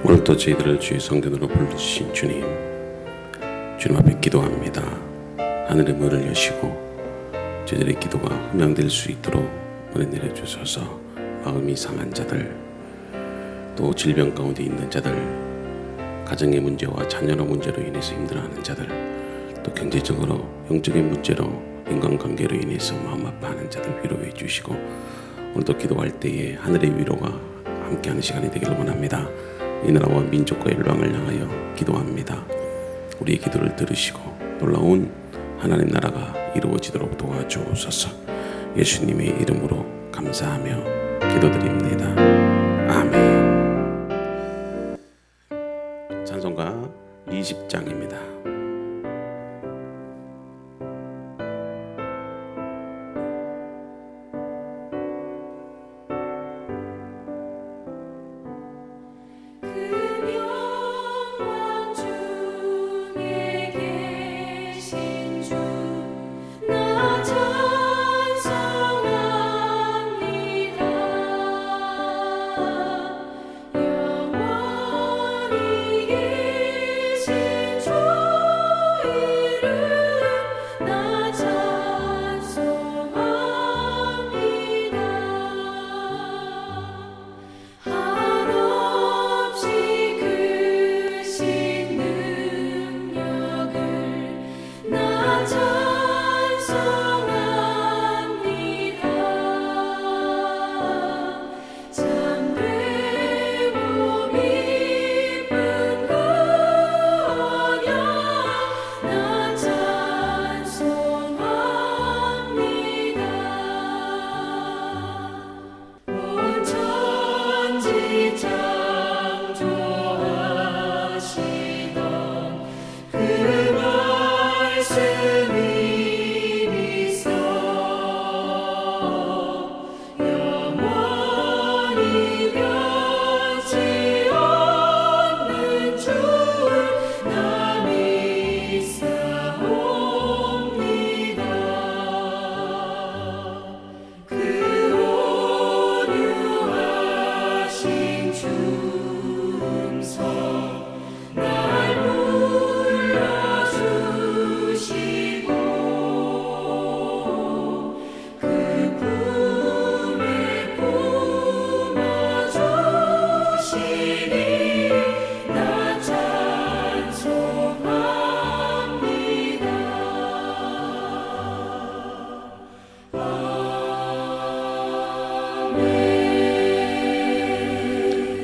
오늘도 저희들을 주의 성전으로 불러주신 주님 앞에 기도합니다. 하늘의 문을 여시고 저희들의 기도가 흠양될 수 있도록 은혜 내려주셔서 마음이 상한 자들, 또 질병 가운데 있는 자들, 가정의 문제와 자녀의 문제로 인해서 힘들어하는 자들, 또 경제적으로 영적인 문제로 인간관계로 인해서 마음 아파하는 자들 위로해 주시고, 오늘도 기도할 때에 하늘의 위로가 함께하는 시간이 되기를 원합니다. 이 나라와 민족과 열방을 향하여 기도합니다. 우리의 기도를 들으시고 놀라운 하나님 나라가 이루어지도록 도와주옵소서. 예수님의 이름으로 감사하며 기도드립니다. 아멘. 찬송가 20장입니다.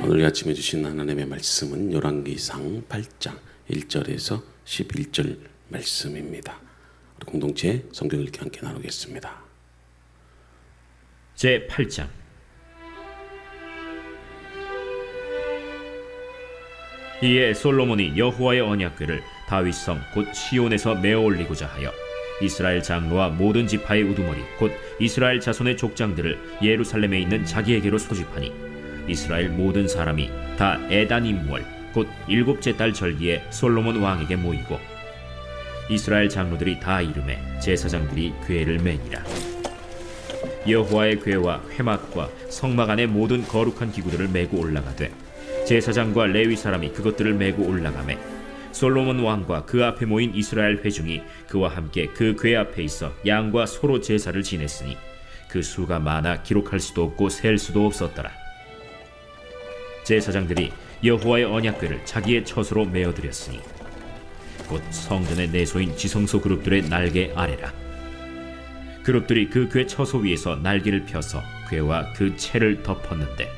오늘 아침에 주신 하나님의 말씀은 열왕기상 8장 1절에서 11절 말씀입니다. 우리 공동체 성경 읽기 함께 나누겠습니다. 제 8장. 이에 솔로몬이 여호와의 언약궤를 다윗성 곧 시온에서 메어 올리고자 하여 이스라엘 장로와 모든 지파의 우두머리 곧 이스라엘 자손의 족장들을 예루살렘에 있는 자기에게로 소집하니, 이스라엘 모든 사람이 다 에다님월 곧 일곱째 달 절기에 솔로몬 왕에게 모이고, 이스라엘 장로들이 다 이름에 제사장들이 궤를 매니라. 여호와의 궤와 회막과 성막 안의 모든 거룩한 기구들을 메고 올라가되, 제사장과 레위 사람이 그것들을 메고 올라가매, 솔로몬 왕과 그 앞에 모인 이스라엘 회중이 그와 함께 그 궤 앞에 있어 양과 소로 제사를 지냈으니 그 수가 많아 기록할 수도 없고 셀 수도 없었더라. 제사장들이 여호와의 언약궤를 자기의 처소로 메어드렸으니 곧 성전의 내소인 지성소 그룹들의 날개 아래라. 그룹들이 그 궤 처소 위에서 날개를 펴서 궤와 그 채를 덮었는데,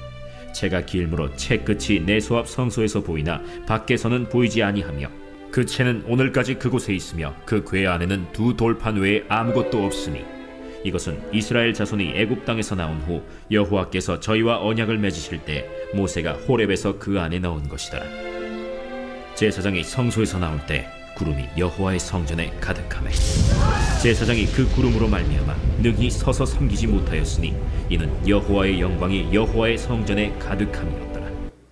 채가 길므로 채 끝이 내소 앞 성소에서 보이나 밖에서는 보이지 아니하며, 그 채는 오늘까지 그곳에 있으며 그 궤 안에는 두 돌판 외에 아무것도 없으니, 이것은 이스라엘 자손이 애굽 땅에서 나온 후 여호와께서 저희와 언약을 맺으실 때 모세가 호렙에서 그 안에 넣은 것이더라. 제사장이 성소에서 나올 때 구름이 여호와의 성전에 가득하매, 제사장이 그 구름으로 말미암아 능히 서서 섬기지 못하였으니 이는 여호와의 영광이 여호와의 성전에 가득함이었더라.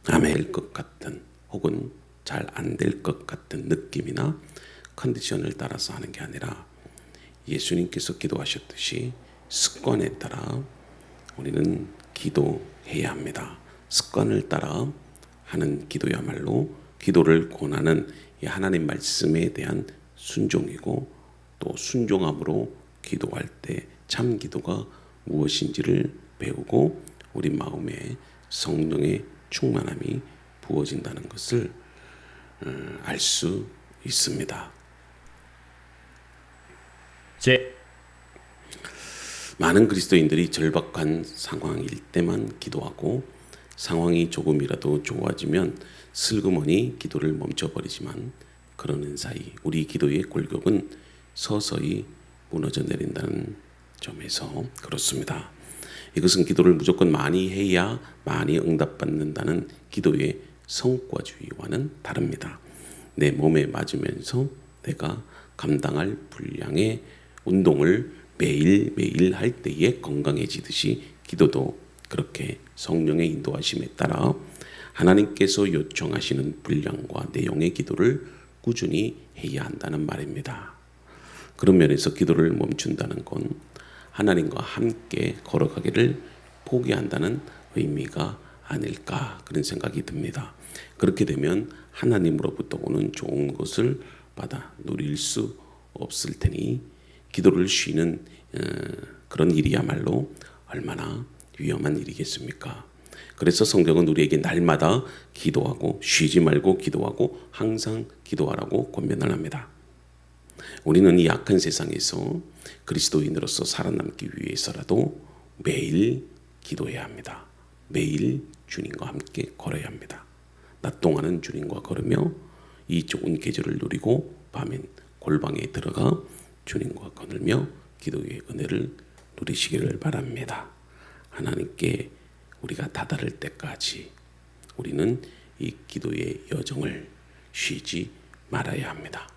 아멘일 것 같은 혹은 잘 안 될 것 같은 느낌이나 컨디션을 따라서 하는 게 아니라, 예수님께서 기도하셨듯이 습관에 따라 우리는 기도해야 합니다. 습관을 따라 하는 기도야말로 기도를 권하는 이 하나님 말씀에 대한 순종이고, 또 순종함으로 기도할 때 참 기도가 무엇인지를 배우고 우리 마음에 성령의 충만함이 부어진다는 것을 알 수 있습니다. 많은 그리스도인들이 절박한 상황일 때만 기도하고, 상황이 조금이라도 좋아지면 슬그머니 기도를 멈춰버리지만, 그러는 사이 우리 기도의 골격은 서서히 무너져 내린다는 점에서 그렇습니다. 이것은 기도를 무조건 많이 해야 많이 응답받는다는 기도의 성과주의와는 다릅니다. 내 몸에 맞으면서 내가 감당할 분량의 운동을 매일매일 할 때에 건강해지듯이, 기도도 그렇게 성령의 인도하심에 따라 하나님께서 요청하시는 분량과 내용의 기도를 꾸준히 해야 한다는 말입니다. 그런 면에서 기도를 멈춘다는 건 하나님과 함께 걸어가기를 포기한다는 의미가 아닐까, 그런 생각이 듭니다. 그렇게 되면 하나님으로부터 오는 좋은 것을 받아 누릴 수 없을 테니, 기도를 쉬는 그런 일이야말로 얼마나 위험한 일이겠습니까? 그래서 성경은 우리에게 날마다 기도하고, 쉬지 말고 기도하고, 항상 기도하라고 권면을 합니다. 우리는 이 악한 세상에서 그리스도인으로서 살아남기 위해서라도 매일 기도해야 합니다. 매일 주님과 함께 걸어야 합니다. 낮 동안은 주님과 걸으며 이 좋은 계절을 누리고, 밤엔 골방에 들어가 주님과 거닐며 기도의 은혜를 누리시기를 바랍니다. 하나님께 우리가 다다를 때까지 우리는 이 기도의 여정을 쉬지 말아야 합니다.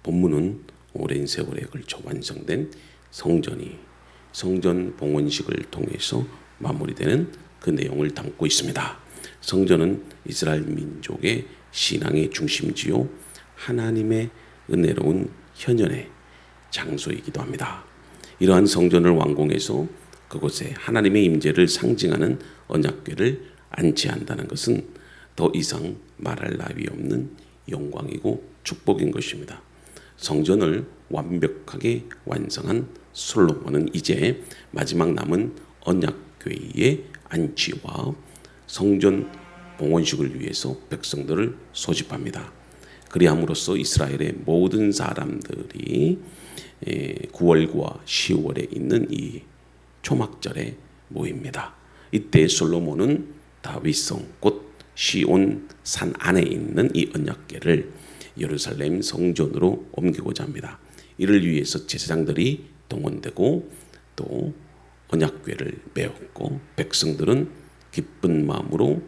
본문은 오랜 세월에 걸쳐 완성된 성전 봉헌식을 통해서 마무리되는 그 내용을 담고 있습니다. 성전은 이스라엘 민족의 신앙의 중심지요, 하나님의 은혜로운 현현의 장소이기도 합니다. 이러한 성전을 완공해서 그곳에 하나님의 임재를 상징하는 언약궤를 안치한다는 것은 더 이상 말할 나위 없는 영광이고 축복인 것입니다. 성전을 완벽하게 완성한 솔로몬은 이제 마지막 남은 언약궤의 안치와 성전 봉헌식을 위해서 백성들을 소집합니다. 그리함으로써 이스라엘의 모든 사람들이 9월과 10월에 있는 이 초막절에 모입니다. 이때 솔로몬은 다윗성 곧 시온 산 안에 있는 이 언약궤를 예루살렘 성전으로 옮기고자 합니다. 이를 위해서 제사장들이 동원되고, 또 언약궤를 메었고, 백성들은 기쁜 마음으로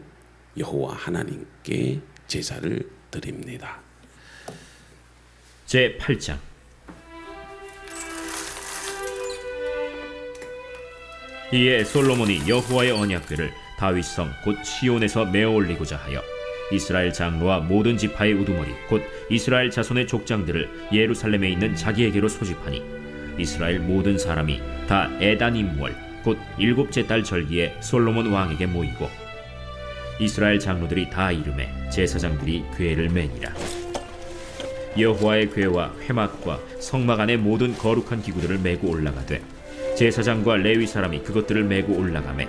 여호와 하나님께 제사를 드립니다. 제8장 이에 솔로몬이 여호와의 언약궤를 다윗성 곧 시온에서 메어 올리고자 하여 이스라엘 장로와 모든 지파의 우두머리 곧 이스라엘 자손의 족장들을 예루살렘에 있는 자기에게로 소집하니, 이스라엘 모든 사람이 다 에다님월 곧 7째 달 절기에 솔로몬 왕에게 모이고, 이스라엘 장로들이 다 이름에 제사장들이 궤를 매니라. 여호와의 궤와 회막과 성막 안의 모든 거룩한 기구들을 메고 올라가되, 제사장과 레위 사람이 그것들을 메고 올라가매,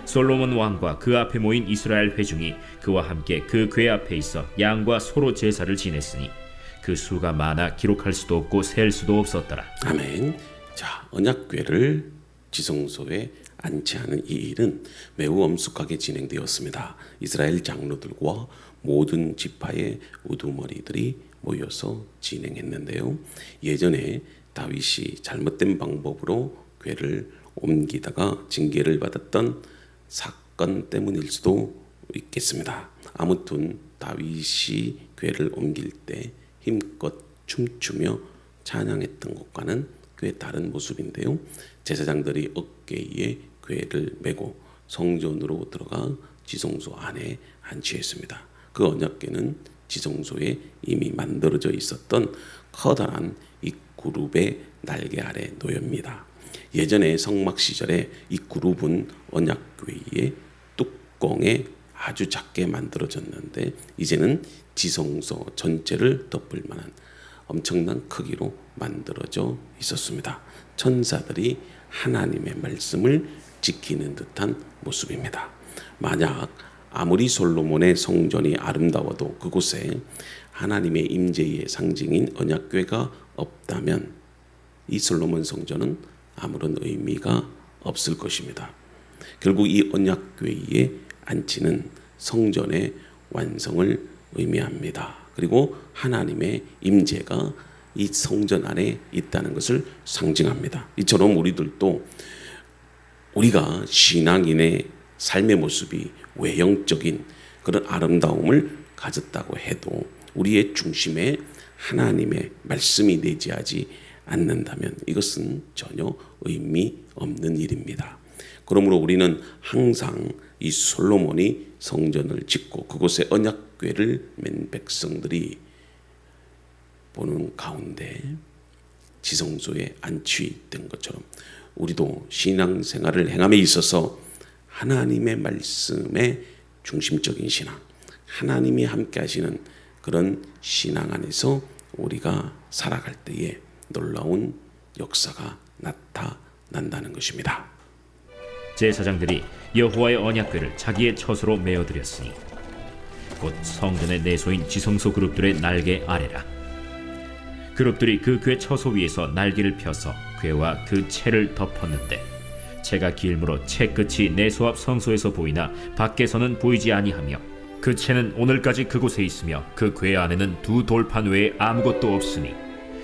솔로몬 왕과 그 앞에 모인 이스라엘 회중이 그와 함께 그 궤 앞에 있어 양과 소로 제사를 지냈으니 그 수가 많아 기록할 수도 없고 셀 수도 없었더라. 아멘. 자, 언약궤를 지성소에 안치하는 이 일은 매우 엄숙하게 진행되었습니다. 이스라엘 장로들과 모든 지파의 우두머리들이 모여서 진행했는데요. 예전에 다윗이 잘못된 방법으로 궤를 옮기다가 징계를 받았던 사건 때문일 수도 있겠습니다. 아무튼 다윗이 궤를 옮길 때 힘껏 춤추며 찬양했던 것과는 꽤 다른 모습인데요. 제사장들이 어깨에 궤를 메고 성전으로 들어가 지성소 안에 안치했습니다. 그 언약궤는 지성소에 이미 만들어져 있었던 커다란 이 그룹의 날개 아래 놓여입니다. 예전에 성막 시절에 이 그룹은 언약궤의 뚜껑에 아주 작게 만들어졌는데 이제는 지성소 전체를 덮을 만한 엄청난 크기로 만들어져 있었습니다. 천사들이 하나님의 말씀을 지키는 듯한 모습입니다. 만약 아무리 솔로몬의 성전이 아름다워도 그곳에 하나님의 임재의 상징인 언약궤가 없다면 이 솔로몬 성전은 아무런 의미가 없을 것입니다. 결국 이 언약궤의 안치는 성전의 완성을 의미합니다. 그리고 하나님의 임재가 이 성전 안에 있다는 것을 상징합니다. 이처럼 우리들도 우리가 신앙인의 삶의 모습이 외형적인 그런 아름다움을 가졌다고 해도 우리의 중심에 하나님의 말씀이 내재하지 않는다면 이것은 전혀 의미 없는 일입니다. 그러므로 우리는 항상 이 솔로몬이 성전을 짓고 그곳에 언약궤를 맨 백성들이 보는 가운데 지성소에 안치된 것처럼 우리도 신앙생활을 행함에 있어서 하나님의 말씀의 중심적인 신앙, 하나님이 함께 하시는 그런 신앙 안에서 우리가 살아갈 때에 놀라운 역사가 나타난다는 것입니다. 제사장들이 여호와의 언약궤를 자기의 처소로 메어드렸으니 곧 성전의 내소인 지성소 그룹들의 날개 아래라. 그룹들이 그 궤 처소 위에서 날개를 펴서 궤와 그 채를 덮었는데 채가 길므로 채 끝이 내소 앞 성소에서 보이나 밖에서는 보이지 아니하며 그 채는 오늘까지 그곳에 있으며 그 궤 안에는 두 돌판 외에 아무것도 없으니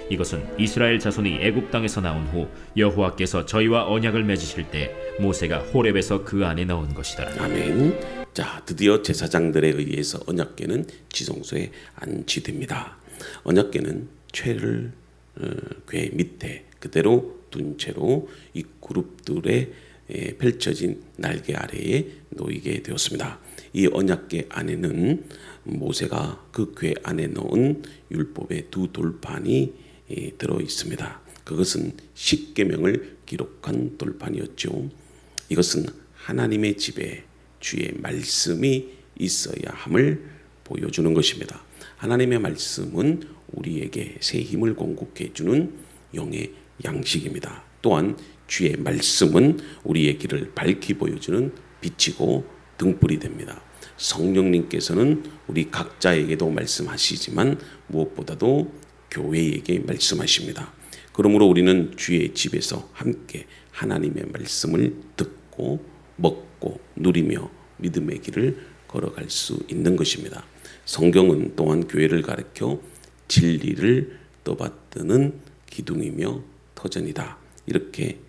이것은 이스라엘 자손이 애굽 땅에서 나온 후 여호와께서 저희와 언약을 맺으실 때 모세가 호렙에서 그 안에 넣은 것이더라. 아멘. 자, 드디어 제사장들에 의해서 언약궤는 지성소에 안치됩니다. 언약궤는 채를 궤 밑에 그대로 둔 채로 이 그룹들의 펼쳐진 날개 아래에 놓이게 되었습니다. 이 언약궤 안에는 모세가 그 궤 안에 넣은 율법의 두 돌판이 들어 있습니다. 그것은 십계명을 기록한 돌판이었죠. 이것은 하나님의 집에 주의 말씀이 있어야 함을 보여주는 것입니다. 하나님의 말씀은 우리에게 새 힘을 공급해 주는 영의 양식입니다. 또한 주의 말씀은 우리의 길을 밝히 보여주는 빛이고 등불이 됩니다. 성령님께서는 우리 각자에게도 말씀하시지만 무엇보다도 교회에게 말씀하십니다. 그러므로 우리는 주의 집에서 함께 하나님의 말씀을 듣고 먹고 누리며 믿음의 길을 걸어갈 수 있는 것입니다. 성경은 또한 교회를 가르쳐 진리를 떠받드는 기둥이며 터전이다. 이렇게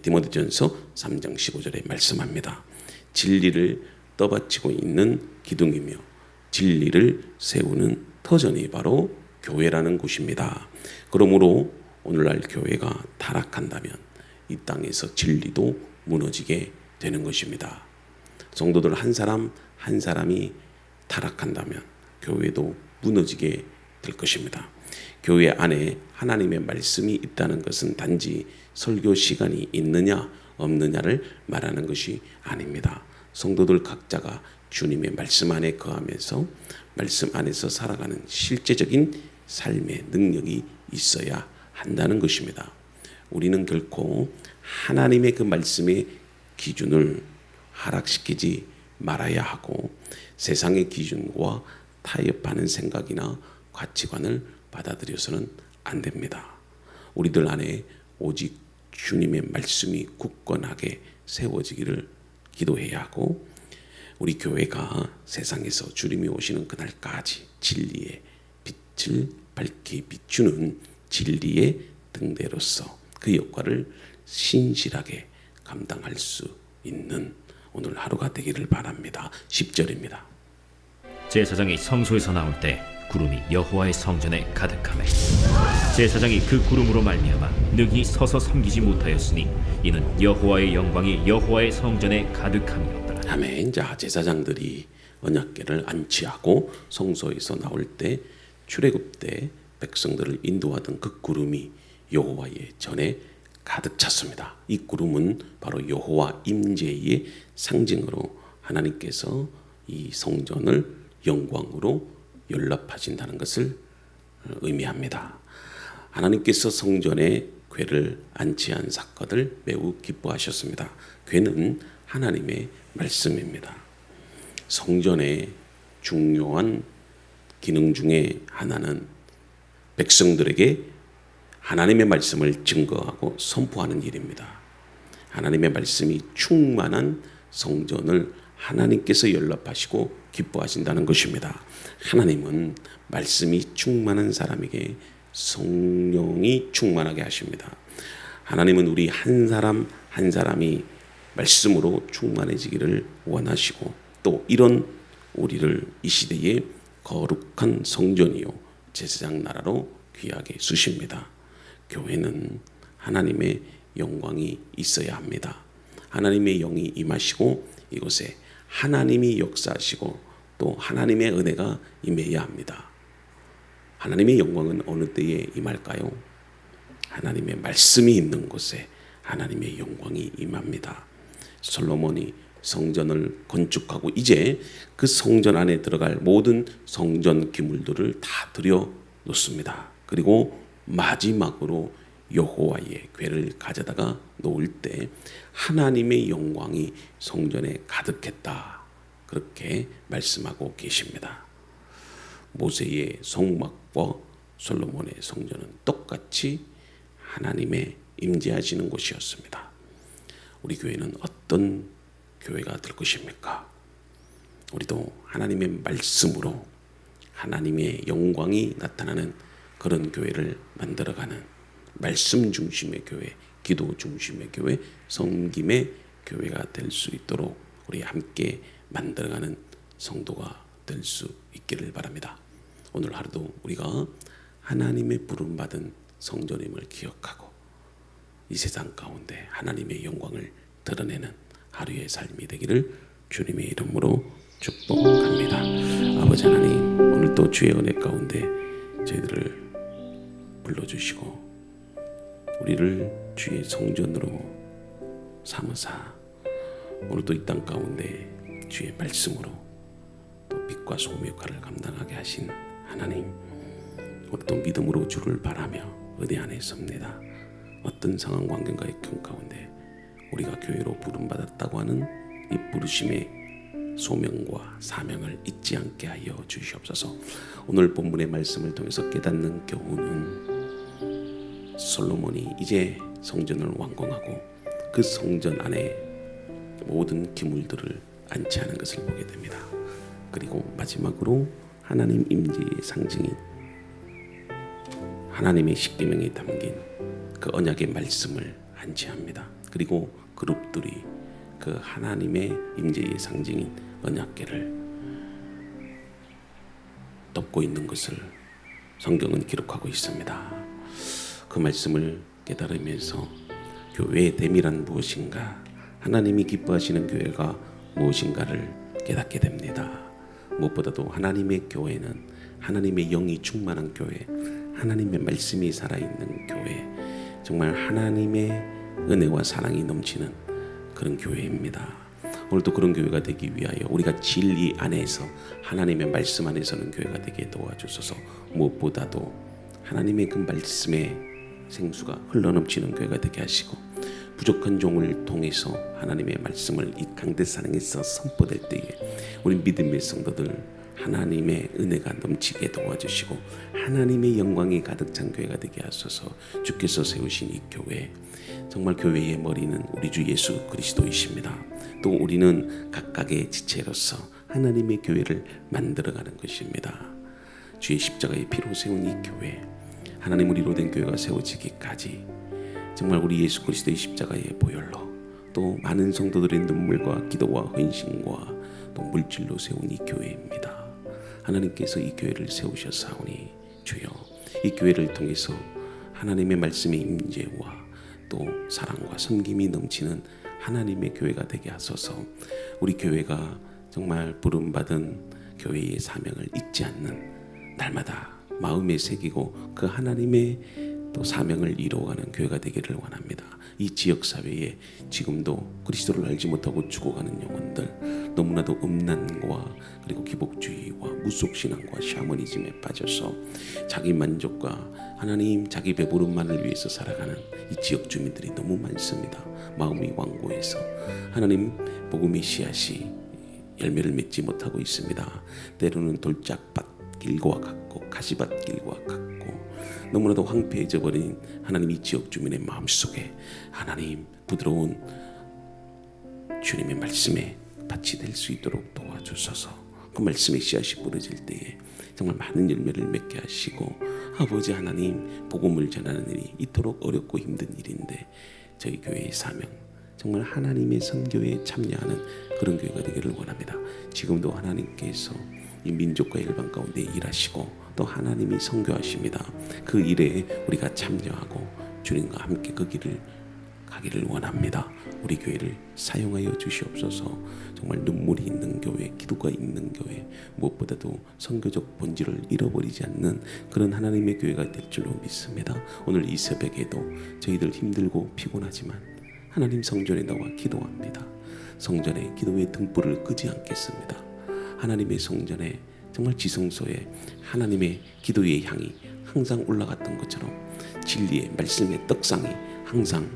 디모데전서 3장 15절에 말씀합니다. 진리를 떠받치고 있는 기둥이며 진리를 세우는 터전이 바로 교회라는 곳입니다. 그러므로 오늘날 교회가 타락한다면 이 땅에서 진리도 무너지게 되는 것입니다. 성도들 한 사람 한 사람이 타락한다면 교회도 무너지게 될 것입니다. 교회 안에 하나님의 말씀이 있다는 것은 단지 설교 시간이 있느냐 없느냐를 말하는 것이 아닙니다. 성도들 각자가 주님의 말씀 안에 거하면서 말씀 안에서 살아가는 실제적인 삶의 능력이 있어야 한다는 것입니다. 우리는 결코 하나님의 그 말씀의 기준을 하락시키지 말아야 하고 세상의 기준과 타협하는 생각이나 가치관을 받아들여서는 안 됩니다. 우리들 안에 오직 주님의 말씀이 굳건하게 세워지기를 기도해야 하고 우리 교회가 세상에서 주님이 오시는 그날까지 진리의 빛을 밝히 비추는 진리의 등대로서 그 역할을 신실하게 감당할 수 있는 오늘 하루가 되기를 바랍니다. 10절입니다. 제사장이 성소에서 나올 때 구름이 여호와의 성전에 가득하매 제사장이 그 구름으로 말미암아 능히 서서 섬기지 못하였으니 이는 여호와의 영광이 여호와의 성전에 가득함이었더라. 아멘. 자, 제사장들이 언약궤를 안치하고 성소에서 나올 때 출애굽 때 백성들을 인도하던 그 구름이 여호와의 전에 가득 찼습니다. 이 구름은 바로 여호와 임재의 상징으로 하나님께서 이 성전을 영광으로 연락하신다는 것을 의미합니다. 하나님께서 성전에 궤를 안치한 사건을 매우 기뻐하셨습니다. 궤는 하나님의 말씀입니다. 성전의 중요한 기능 중에 하나는 백성들에게 하나님의 말씀을 증거하고 선포하는 일입니다. 하나님의 말씀이 충만한 성전을 하나님께서 연락하시고 기뻐하신다는 것입니다. 하나님은 말씀이 충만한 사람에게 성령이 충만하게 하십니다. 하나님은 우리 한 사람 한 사람이 말씀으로 충만해지기를 원하시고 또 이런 우리를 이 시대에 거룩한 성전이요 제사장 나라로 귀하게 쓰십니다. 교회는 하나님의 영광이 있어야 합니다. 하나님의 영이 임하시고 이곳에 하나님이 역사하시고 또 하나님의 은혜가 임해야 합니다. 하나님의 영광은 어느 때에 임할까요? 하나님의 말씀이 있는 곳에 하나님의 영광이 임합니다. 솔로몬이 성전을 건축하고 이제 그 성전 안에 들어갈 모든 성전 기물들을 다 들여 놓습니다. 그리고 마지막으로 여호와의 궤를 가져다가 놓을 때 하나님의 영광이 성전에 가득했다. 그렇게 말씀하고 계십니다. 모세의 성막과 솔로몬의 성전은 똑같이 하나님의 임재하시는 곳이었습니다. 우리 교회는 어떤 교회가 될 것입니까? 우리도 하나님의 말씀으로 하나님의 영광이 나타나는 그런 교회를 만들어가는 말씀 중심의 교회, 기도 중심의 교회, 섬김의 교회가 될 수 있도록 우리 함께 만들어가는 성도가 될 수 있기를 바랍니다. 오늘 하루도 우리가 하나님의 부름받은 성전임을 기억하고 이 세상 가운데 하나님의 영광을 드러내는 하루의 삶이 되기를 주님의 이름으로 축복합니다. 아버지 하나님, 오늘 또 주의 은혜 가운데 저희들을 불러주시고 우리를 주의 성전으로 삼으사 오늘도 이 땅 가운데 주의 말씀으로 또 빛과 소금의 역할을 감당하게 하신 하나님, 오늘도 믿음으로 주를 바라며 은혜 안에 섭니다. 어떤 상황 환경과 역경 가운데 우리가 교회로 부름받았다고 하는 이 부르심의 소명과 사명을 잊지 않게 하여 주시옵소서. 오늘 본문의 말씀을 통해서 깨닫는 교훈은 솔로몬이 이제 성전을 완공하고 그 성전 안에 모든 기물들을 안치하는 것을 보게 됩니다. 그리고 마지막으로 하나님 임재의 상징인 하나님의 십계명이 담긴 그 언약의 말씀을 안치합니다. 그리고 그룹들이 그 하나님의 임재의 상징인 언약궤를 덮고 있는 것을 성경은 기록하고 있습니다. 그 말씀을 깨달으면서 교회의 대미란 무엇인가, 하나님이 기뻐하시는 교회가 무엇인가를 깨닫게 됩니다. 무엇보다도 하나님의 교회는 하나님의 영이 충만한 교회, 하나님의 말씀이 살아있는 교회, 정말 하나님의 은혜와 사랑이 넘치는 그런 교회입니다. 오늘도 그런 교회가 되기 위하여 우리가 진리 안에서 하나님의 말씀 안에 서는 교회가 되게 도와주소서. 무엇보다도 하나님의 그 말씀의 생수가 흘러넘치는 교회가 되게 하시고 부족한 종을 통해서 하나님의 말씀을 이 강대사랑에서 선포될 때에 우리 믿음의 성도들 하나님의 은혜가 넘치게 도와주시고 하나님의 영광이 가득 찬 교회가 되게 하소서. 주께서 세우신 이 교회, 정말 교회의 머리는 우리 주 예수 그리스도이십니다. 또 우리는 각각의 지체로서 하나님의 교회를 만들어가는 것입니다. 주의 십자가의 피로 세운 이 교회, 하나님 우리로 된 교회가 세워지기까지 정말 우리 예수 그리스도의 십자가의 보혈로 또 많은 성도들의 눈물과 기도와 헌신과 또 물질로 세운 이 교회입니다. 하나님께서 이 교회를 세우셨사오니 주여, 이 교회를 통해서 하나님의 말씀의 임재와 또 사랑과 섬김이 넘치는 하나님의 교회가 되게 하소서. 우리 교회가 정말 부름받은 교회의 사명을 잊지 않는 날마다 마음에 새기고 그 하나님의 또 사명을 이루어가는 교회가 되기를 원합니다. 이 지역사회에 지금도 그리스도를 알지 못하고 죽어가는 영혼들, 너무나도 음란과 그리고 기복주의와 무속신앙과 샤머니즘에 빠져서 자기 만족과 하나님 자기 배부름만을 위해서 살아가는 이 지역 주민들이 너무 많습니다. 마음이 완고해서 하나님 복음의 씨앗이 열매를 맺지 못하고 있습니다. 때로는 돌짝밭 길과 같고 가시밭 길과 같고 너무나도 황폐해져 버린 하나님 이 지역 주민의 마음속에 하나님 부드러운 주님의 말씀에 밭이 될 수 있도록 도와주소서. 그 말씀의 씨앗이 뿌려질 때에 정말 많은 열매를 맺게 하시고 아버지 하나님 복음을 전하는 일이 이토록 어렵고 힘든 일인데 저희 교회의 사명 정말 하나님의 선교에 참여하는 그런 교회가 되기를 원합니다. 지금도 하나님께서 이 민족과 일반 가운데 일하시고 또 하나님이 선교하십니다. 그 일에 우리가 참여하고 주님과 함께 그 길을 가기를 원합니다. 우리 교회를 사용하여 주시옵소서. 정말 눈물이 있는 교회, 기도가 있는 교회, 무엇보다도 선교적 본질을 잃어버리지 않는 그런 하나님의 교회가 될 줄로 믿습니다. 오늘 이 새벽에도 저희들 힘들고 피곤하지만 하나님 성전에 나와 기도합니다. 성전에 기도의 등불을 끄지 않겠습니다. 하나님의 성전에 정말 지성소에 하나님의 기도의 향이 항상 올라갔던 것처럼 진리의 말씀의 떡상이 항상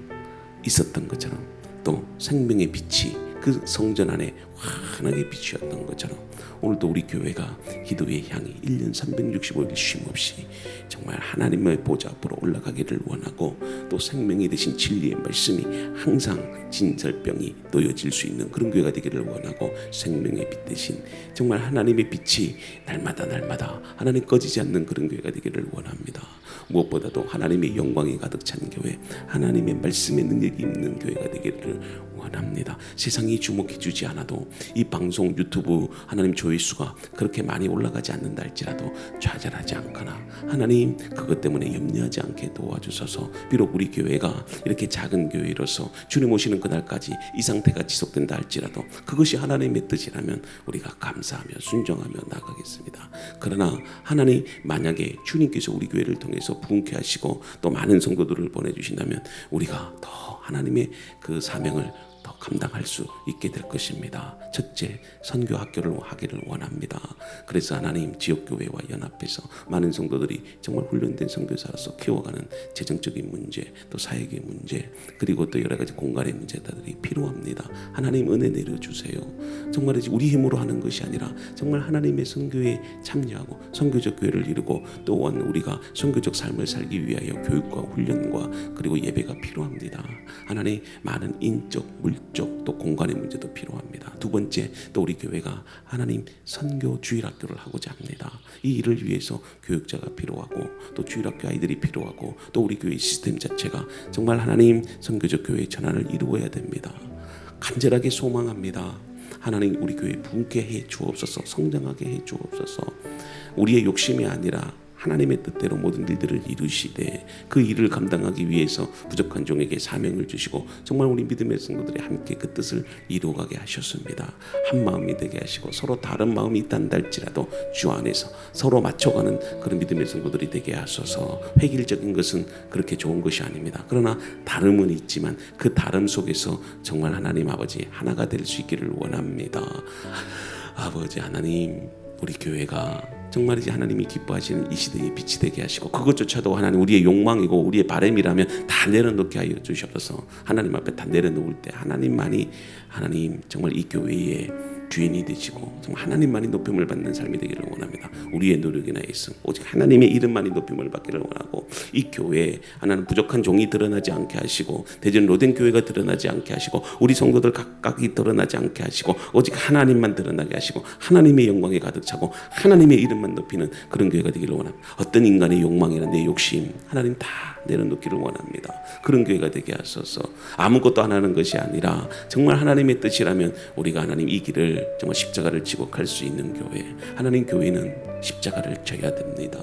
있었던 것처럼 또 생명의 빛이 그 성전 안에 환하게 비추었던 것처럼 오늘도 우리 교회가 기도의 향이 1년 365일 쉼없이 정말 하나님의 보좌 앞으로 올라가기를 원하고 또 생명이 되신 진리의 말씀이 항상 진설병이 놓여질 수 있는 그런 교회가 되기를 원하고 생명의 빛 대신 정말 하나님의 빛이 날마다 하나님 꺼지지 않는 그런 교회가 되기를 원합니다. 무엇보다도 하나님의 영광이 가득 찬 교회, 하나님의 말씀의 능력이 있는 교회가 되기를 원합니다. 세상이 주목해 주지 않아도 이 방송 유튜브 하나님 조회수가 그렇게 많이 올라가지 않는다 할지라도 좌절하지 않거나 하나님 그것 때문에 염려하지 않게 도와주셔서 비록 우리 교회가 이렇게 작은 교회로서 주님 오시는 그날까지 이 상태가 지속된다 할지라도 그것이 하나님의 뜻이라면 우리가 감사하며 순종하며 나가겠습니다. 그러나 하나님 만약에 주님께서 우리 교회를 통해서 부흥케 하시고 또 많은 성도들을 보내주신다면 우리가 더 하나님의 그 사명을 더 감당할 수 있게 될 것입니다. 첫째, 선교 학교를 하기를 원합니다. 그래서 하나님 지역교회와 연합해서 많은 성도들이 정말 훈련된 선교사로서 키워가는 재정적인 문제, 또 사역의 문제, 그리고 또 여러 가지 공간의 문제들이 필요합니다. 하나님 은혜 내려주세요. 정말 우리 힘으로 하는 것이 아니라 정말 하나님의 선교에 참여하고 선교적 교회를 이루고 또한 우리가 선교적 삶을 살기 위하여 교육과 훈련과 그리고 예배가 필요합니다. 하나님 많은 인적, 물적 또 공간의 문제도 필요합니다. 두 번째, 또 우리 교회가 하나님 선교 주일학교를 하고자 합니다. 이 일을 위해서 교육자가 필요하고 또 주일학교 아이들이 필요하고 또 우리 교회 시스템 자체가 정말 하나님 선교적 교회의 전환을 이루어야 됩니다. 간절하게 소망합니다. 하나님 우리 교회 부흥케 해 주옵소서. 성장하게 해 주옵소서. 우리의 욕심이 아니라 하나님의 뜻대로 모든 일들을 이루시되 그 일을 감당하기 위해서 부족한 종에게 사명을 주시고 정말 우리 믿음의 성도들이 함께 그 뜻을 이루어가게 하셨습니다. 한 마음이 되게 하시고 서로 다른 마음이 있단다 할지라도 주 안에서 서로 맞춰가는 그런 믿음의 성도들이 되게 하소서. 획일적인 것은 그렇게 좋은 것이 아닙니다. 그러나 다름은 있지만 그 다름 속에서 정말 하나님 아버지 하나가 될 수 있기를 원합니다. 아버지 하나님 우리 교회가 정말 이제 하나님이 기뻐하시는 이 시대에 빛이 되게 하시고 그것조차도 하나님 우리의 욕망이고 우리의 바람이라면 다 내려놓게 하여 주셔서 하나님 앞에 다 내려놓을 때 하나님만이 하나님 정말 이 교회의 주인이 되시고 정말 하나님만이 높임을 받는 삶이 되기를 원합니다. 우리의 노력이나 애씀 오직 하나님의 이름만이 높임을 받기를 원하고 이 교회에 하나님 부족한 종이 드러나지 않게 하시고 대전 로덴교회가 드러나지 않게 하시고 우리 성도들 각각이 드러나지 않게 하시고 오직 하나님만 드러나게 하시고 하나님의 영광이 가득 차고 하나님의 이름만 높이는 그런 교회가 되기를 원합니다. 어떤 인간의 욕망이나 내 욕심 하나님 다 내려놓기를 원합니다. 그런 교회가 되게 하소서. 아무것도 안 하는 것이 아니라 정말 하나님의 뜻이라면 우리가 하나님 이 길을 정말 십자가를 지고 갈 수 있는 교회. 하나님 교회는 십자가를 져야 됩니다.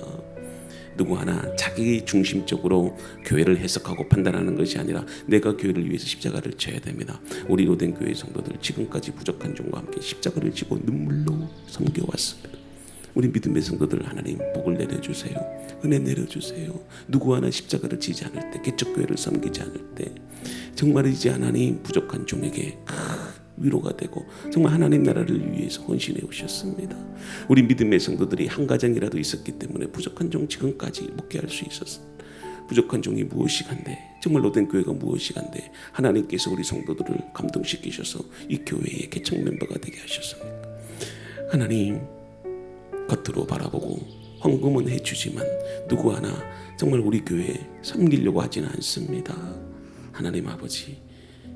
누구 하나 자기 중심적으로 교회를 해석하고 판단하는 것이 아니라 내가 교회를 위해서 십자가를 져야 됩니다. 우리 로덴 교회 성도들 지금까지 부족한 종과 함께 십자가를 지고 눈물로 섬겨왔습니다. 우리 믿음의 성도들 하나님 복을 내려주세요. 은혜 내려주세요. 누구 하나 십자가를 지지 않을 때, 개척교회를 섬기지 않을 때 정말이지 하나님 부족한 종에게 위로가 되고 정말 하나님 나라를 위해서 헌신해 오셨습니다. 우리 믿음의 성도들이 한 가정이라도 있었기 때문에 부족한 종 지금까지 목회할 수 있었습니다. 부족한 종이 무엇이간데, 정말 로된 교회가 무엇이간데 하나님께서 우리 성도들을 감동시키셔서 이 교회의 개척 멤버가 되게 하셨습니다. 하나님, 겉으로 바라보고 헌금은 해주지만 누구 하나 정말 우리 교회에 섬기려고 하지는 않습니다. 하나님 아버지,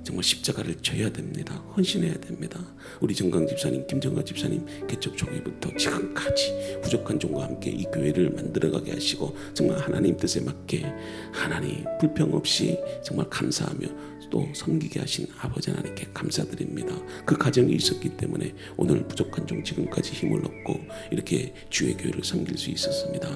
정말 십자가를 져야 됩니다. 헌신해야 됩니다. 우리 정강 집사님, 김정가 집사님 개척 초기부터 지금까지 부족한 종과 함께 이 교회를 만들어가게 하시고 정말 하나님 뜻에 맞게 하나님 불평 없이 정말 감사하며 또 섬기게 하신 아버지 하나님께 감사드립니다. 그 가정이 있었기 때문에 오늘 부족한 종 지금까지 힘을 얻고 이렇게 주의 교회를 섬길 수 있었습니다.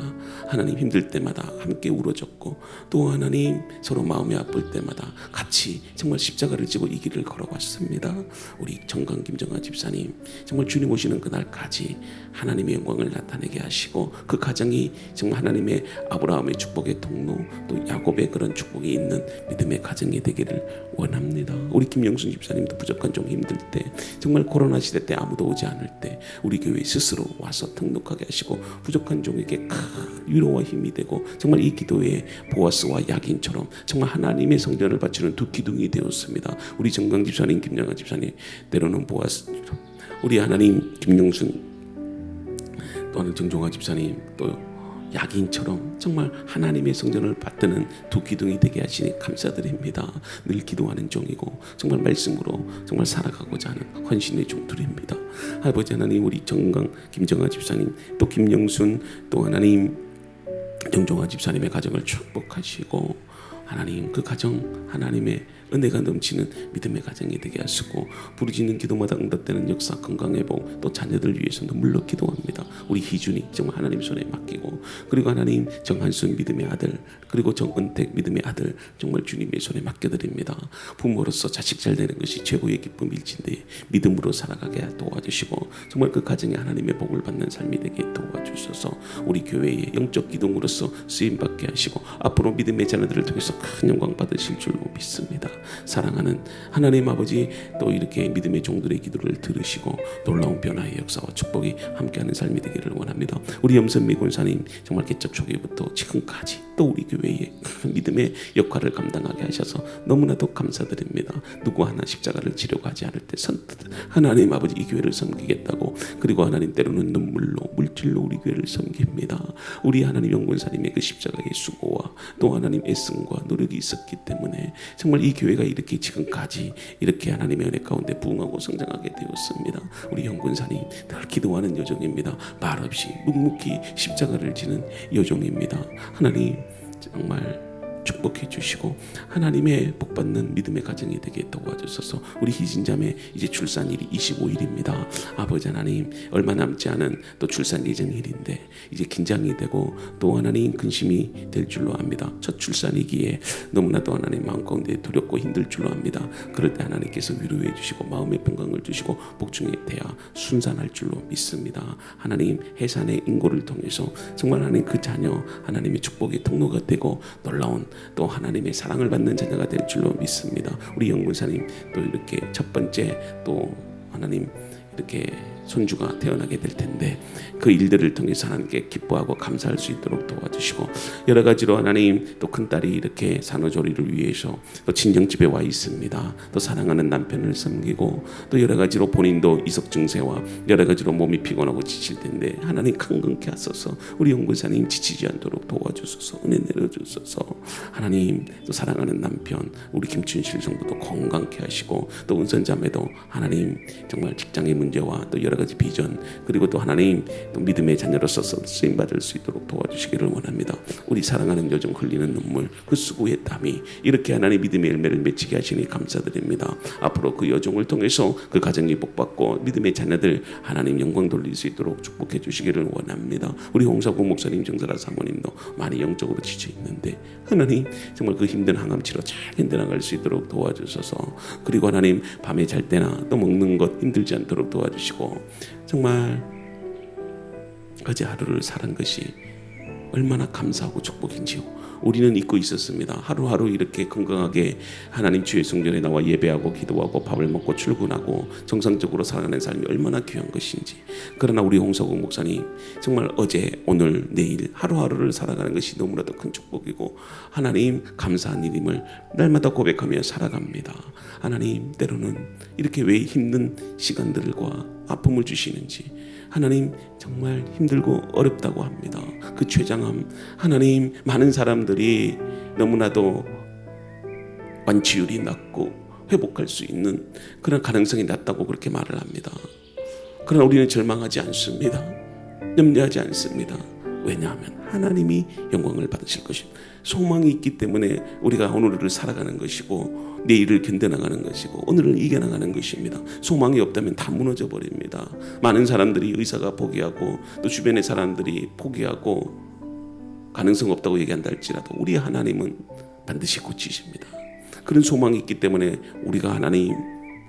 하나님 힘들 때마다 함께 울어줬고 또 하나님 서로 마음이 아플 때마다 같이 정말 십자가를 지고 이 길을 걸어왔습니다. 우리 정강 김정아 집사님 정말 주님 오시는 그날까지 하나님의 영광을 나타내게 하시고 그 가정이 정말 하나님의 아브라함의 축복의 통로 또 야곱의 그런 축복이 있는 믿음의 가정이 되기를 원합니다. 우리 김영순 집사님도 부족한 종 힘들 때 정말 코로나 시대 때 아무도 오지 않을 때 우리 교회 스스로 와서 등록하게 하시고 부족한 종에게 큰 위로와 힘이 되고 정말 이 기도에 보아스와 야긴처럼 정말 하나님의 성전을 바치는 두 기둥이 되었습니다. 우리 정강 집사님, 김영아 집사님, 때로는 보아스, 우리 하나님 김영순 또는 정종화 집사님 또 야긴처럼 정말 하나님의 성전을 받드는 두 기둥이 되게 하시니 감사드립니다. 늘 기도하는 종이고 정말 말씀으로 정말 살아가고자 하는 헌신의 종들입니다. 아버지 하나님, 우리 정강 김정아 집사님 또 김영순 또 하나님 정종화 집사님의 가정을 축복하시고 하나님 그 가정 하나님의 은혜가 넘치는 믿음의 가정이 되게 하시고 부르짖는 기도마다 응답되는 역사, 건강회복 또 자녀들 위해서 눈물로 기도합니다. 우리 희준이 정말 하나님 손에 맡기고 그리고 하나님 정한순 믿음의 아들 그리고 정은택 믿음의 아들 정말 주님의 손에 맡겨드립니다. 부모로서 자식 잘 되는 것이 최고의 기쁨일진데 믿음으로 살아가게 도와주시고 정말 그 가정에 하나님의 복을 받는 삶이 되게 도와주셔서 우리 교회의 영적 기둥으로서 쓰임받게 하시고 앞으로 믿음의 자녀들을 통해서 큰 영광 받으실 줄로 믿습니다. 사랑하는 하나님 아버지, 또 이렇게 믿음의 종들의 기도를 들으시고 놀라운 변화의 역사와 축복이 함께하는 삶이 되기를 원합니다. 우리 염선미 권사님 정말 개척 초기부터 지금까지 또 우리 교회의 큰 믿음의 역할을 감당하게 하셔서 너무나도 감사드립니다. 누구 하나 십자가를 지려고 하지 않을 때 선뜻 하나님 아버지 이 교회를 섬기겠다고 그리고 하나님 때로는 눈물로 물질로 우리 교회를 섬깁니다. 우리 하나님 영권사님의 그 십자가의 수고와 또 하나님 애씀과 노력이 있었기 때문에 정말 이 교회가 이렇게 지금까지 이렇게 하나님의 은혜 가운데 부흥하고 성장하게 되었습니다. 우리 영권사님 늘 기도하는 여종입니다. 말없이 묵묵히 십자가를 지는 여종입니다. 하나님 정말 축복해 주시고 하나님의 복받는 믿음의 가정이 되게 도와주셔서 우리 희진자매 이제 출산일이 25일입니다. 아버지 하나님 얼마 남지 않은 또 출산 예정일인데 이제 긴장이 되고 또 하나님 근심이 될 줄로 압니다. 첫 출산이기에 너무나도 하나님 마음 가운데 두렵고 힘들 줄로 압니다. 그럴 때 하나님께서 위로해 주시고 마음의 평강을 주시고 복중에 대하 순산할 줄로 믿습니다. 하나님 해산의 인고를 통해서 정말 하나님 그 자녀 하나님의 축복의 통로가 되고 놀라운 또 하나님의 사랑을 받는 자녀가 될 줄로 믿습니다. 우리 영문사님 또 이렇게 첫 번째 또 하나님 이렇게 손주가 태어나게 될 텐데 그 일들을 통해서 하나님께 기뻐하고 감사할 수 있도록 도와주시고 여러 가지로 하나님 또 큰딸이 이렇게 산후조리를 위해서 또 친정집에 와 있습니다. 또 사랑하는 남편을 섬기고 또 여러 가지로 본인도 이석 증세와 여러 가지로 몸이 피곤하고 지칠 텐데 하나님 강건케 하소서. 우리 영구사님 지치지 않도록 도와주소서. 은혜 내려주소서. 하나님 또 사랑하는 남편 우리 김춘실 성도도 건강케 하시고 또 은선자매도 하나님 정말 직장의 문제와 또 여러 가지 비전 그리고 또 하나님 또 믿음의 자녀로서 쓰임 받을 수 있도록 도와주시기를 원합니다. 우리 사랑하는 여정 흘리는 눈물 그 수고의 땀이 이렇게 하나님 믿음의 열매를 맺히게 하시니 감사드립니다. 앞으로 그 여정을 통해서 그 가정이 복받고 믿음의 자녀들 하나님 영광 돌릴 수 있도록 축복해 주시기를 원합니다. 우리 홍사구 목사님 정사라 사모님도 많이 영적으로 지쳐 있는데 하나님 정말 그 힘든 항암치료 잘 견뎌나갈 수 있도록 도와주셔서 그리고 하나님 밤에 잘 때나 또 먹는 것 힘들지 않도록 도와주시고 정말 어제 하루를 살은 것이 얼마나 감사하고 축복인지요. 우리는 잊고 있었습니다. 하루하루 이렇게 건강하게 하나님 주의 성전에 나와 예배하고 기도하고 밥을 먹고 출근하고 정상적으로 살아가는 삶이 얼마나 귀한 것인지. 그러나 우리 홍석욱 목사님 정말 어제 오늘 내일 하루하루를 살아가는 것이 너무나도 큰 축복이고 하나님 감사한 일임을 날마다 고백하며 살아갑니다. 하나님 때로는 이렇게 왜 힘든 시간들과 아픔을 주시는지 하나님 정말 힘들고 어렵다고 합니다. 그 최장함 하나님 많은 사람들이 너무나도 완치율이 낮고 회복할 수 있는 그런 가능성이 낮다고 그렇게 말을 합니다. 그러나 우리는 절망하지 않습니다. 염려하지 않습니다. 왜냐하면 하나님이 영광을 받으실 것입니다. 소망이 있기 때문에 우리가 오늘을 살아가는 것이고 내일을 견뎌나가는 것이고 오늘을 이겨나가는 것입니다. 소망이 없다면 다 무너져 버립니다. 많은 사람들이 의사가 포기하고 또 주변의 사람들이 포기하고 가능성 없다고 얘기한다 할지라도 우리 하나님은 반드시 고치십니다. 그런 소망이 있기 때문에 우리가 하나님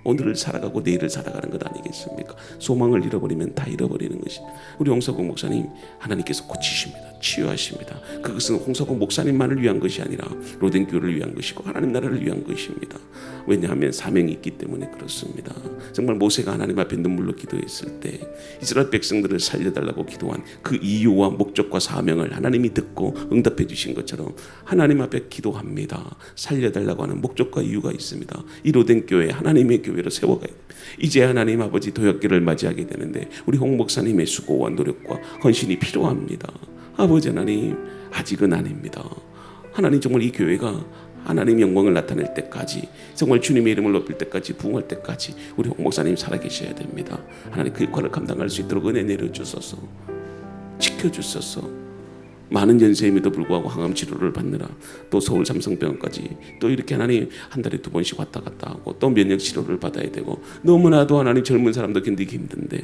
오늘을 살아가고 내일을 살아가는 것 아니겠습니까? 소망을 잃어버리면 다 잃어버리는 것입니다. 우리 홍석욱 목사님 하나님께서 고치십니다. 치유하십니다. 그것은 홍석욱 목사님만을 위한 것이 아니라 로덴교회를 위한 것이고 하나님 나라를 위한 것입니다. 왜냐하면 사명이 있기 때문에 그렇습니다. 정말 모세가 하나님 앞에 눈물로 기도했을 때 이스라엘 백성들을 살려달라고 기도한 그 이유와 목적과 사명을 하나님이 듣고 응답해 주신 것처럼 하나님 앞에 기도합니다. 살려달라고 하는 목적과 이유가 있습니다. 이 로덴교회 하나님의 교회로 세워가요. 이제 하나님 아버지 도약기를 맞이하게 되는데 우리 홍 목사님의 수고와 노력과 헌신이 필요합니다. 아버지 하나님 아직은 아닙니다. 하나님 정말 이 교회가 하나님 영광을 나타낼 때까지 정말 주님의 이름을 높일 때까지 부흥할 때까지 우리 홍 목사님 살아계셔야 됩니다. 하나님 그 역할을 감당할 수 있도록 은혜 내려주소서. 지켜주소서. 많은 연세임에도 불구하고 항암 치료를 받느라 또 서울 삼성병원까지 또 이렇게 하나님 한 달에 2번씩 왔다 갔다 하고 또 면역 치료를 받아야 되고 너무나도 하나님 젊은 사람도 견디기 힘든데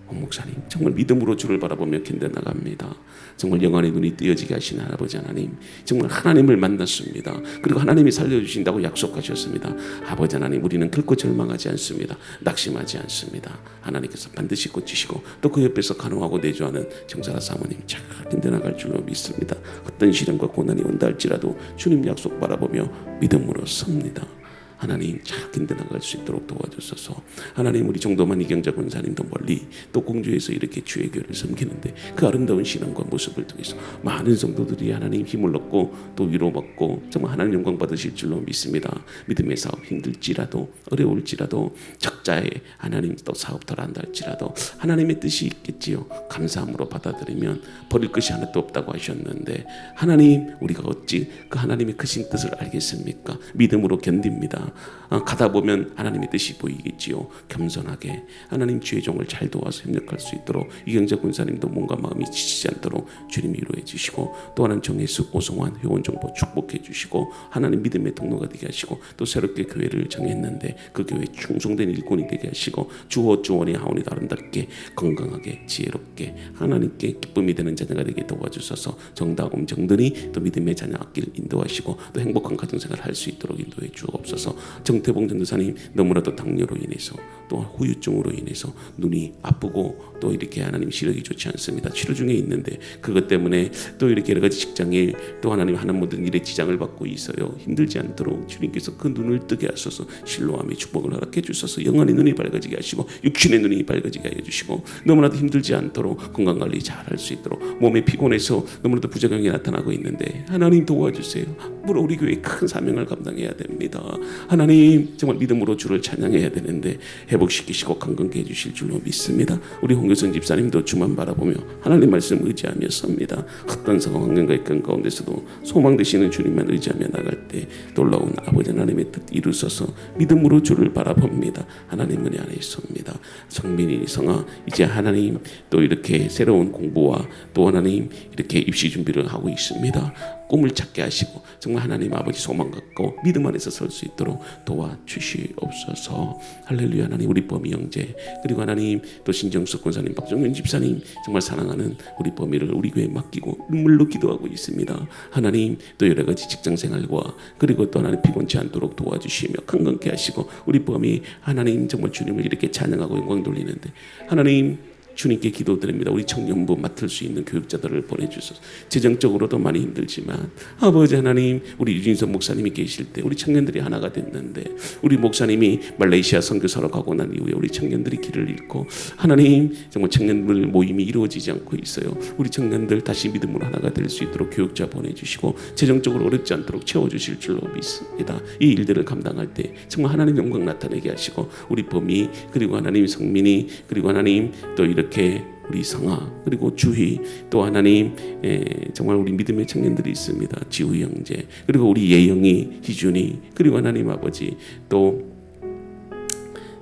홍 목사님 정말 믿음으로 주를 바라보며 견뎌나갑니다. 정말 영안의 눈이 뜨여지게 하시는 아버지 하나님 정말 하나님을 만났습니다. 그리고 하나님이 살려주신다고 약속하셨습니다. 아버지 하나님 우리는 결코 절망하지 않습니다. 낙심하지 않습니다. 하나님께서 반드시 고치시고 또 그 옆에서 간호하고 내조하는 정사라 사모님 잘 견뎌나갈 줄로 믿습니다. 어떤 시련과 고난이 온다 할지라도 주님 약속 바라보며 믿음으로 섭니다. 하나님 잘 견뎌나갈 수 있도록 도와주소서. 하나님 우리 정도만 이경자 권사님도 멀리 또 공주에서 이렇게 주의 교회를 섬기는데 그 아름다운 신앙과 모습을 통해서 많은 성도들이 하나님 힘을 얻고 또 위로받고 정말 하나님 영광 받으실 줄로 믿습니다. 믿음의 사업 힘들지라도 어려울지라도 적자에 하나님 또 사업터를 한다 할지라도 하나님의 뜻이 있겠지요. 감사함으로 받아들이면 버릴 것이 하나도 없다고 하셨는데 하나님 우리가 어찌 그 하나님의 크신 뜻을 알겠습니까? 믿음으로 견딥니다. 가다 보면 하나님의 뜻이 보이겠지요. 겸손하게 하나님 주의 종을 잘 도와서 협력할 수 있도록 이경자 군사님도 몸과 마음이 지치지 않도록 주님이 위로해 주시고 또 하나는 정혜숙 오성환 회원 정보 축복해 주시고 하나님 믿음의 통로가 되게 하시고 또 새롭게 교회를 정했는데 그 교회 충성된 일꾼이 되게 하시고 주호 주원이 하원이 아름답게 건강하게 지혜롭게 하나님께 기쁨이 되는 자녀가 되게 도와주셔서 정다움 정든이 또 믿음의 자녀 앞길 인도하시고 또 행복한 가정생활을 할 수 있도록 인도해 주옵소서. 정태봉 전도사님 너무나도 당뇨로 인해서 또 후유증으로 인해서 눈이 아프고 또 이렇게 하나님 시력이 좋지 않습니다. 치료 중에 있는데 그것 때문에 또 이렇게 여러 가지 직장일 또 하나님 하는 모든 일에 지장을 받고 있어요. 힘들지 않도록 주님께서 그 눈을 뜨게 하셔서 실로함의 축복을 허락해 주셔서 영혼의 눈이 밝아지게 하시고 육신의 눈이 밝아지게 해주시고 너무나도 힘들지 않도록 건강관리 잘 할 수 있도록 몸에 피곤해서 너무나도 부작용이 나타나고 있는데 하나님 도와주세요. 앞으로 우리 교회 큰 사명을 감당해야 됩니다. 하나님 정말 믿음으로 주를 찬양해야 되는데 회복시키시고 강건케 해주실 줄로 믿습니다. 우리 홍교선 집사님도 주만 바라보며 하나님 말씀 의지하며 섭니다. 어떤 상황 환경과 이끌 가운데서도 소망 되시는 주님만 의지하며 나갈 때 놀라운 아버지 하나님의 뜻 이루소서. 믿음으로 주를 바라봅니다. 하나님 은혜 안에 있습니다. 성민이 성아 이제 하나님 또 이렇게 새로운 공부와 또 하나님 이렇게 입시 준비를 하고 있습니다. 꿈을 찾게 하시고 정말 하나님 아버지 소망 갖고 믿음 안에서 설 수 있도록 도와주시옵소서. 할렐루야. 하나님 우리 범이 형제 그리고 하나님 또 신정숙 권사님 박정현 집사님 정말 사랑하는 우리 범이를 우리 교회에 맡기고 눈물로 기도하고 있습니다. 하나님 또 여러 가지 직장 생활과 그리고 또 하나님 피곤치 않도록 도와주시며 강건케 하시고 우리 범이 하나님 정말 주님을 이렇게 찬양하고 영광 돌리는데 하나님 주님께 기도드립니다. 우리 청년부 맡을 수 있는 교육자들을 보내주셔서 재정적으로도 많이 힘들지만 아버지 하나님, 우리 유진석 목사님이 계실 때 우리 청년들이 하나가 됐는데, 우리 목사님이 말레이시아 선교사로 가고 난 이후에 우리 청년들이 길을 잃고 하나님 정말 청년들 모임이 이루어지지 않고 있어요. 우리 청년들 다시 믿음으로 하나가 될 수 있도록 교육자 보내주시고 재정적으로 어렵지 않도록 채워주실 줄로 믿습니다. 이 일들을 감당할 때 정말 하나님 영광 나타내게 하시고, 우리 범이 그리고 하나님 성민이 그리고 하나님 또 이렇게 우리 성아 그리고 주희 또 하나님 정말 우리 믿음의 청년들이 있습니다. 지우 형제 그리고 우리 예영이 희준이 그리고 하나님 아버지 또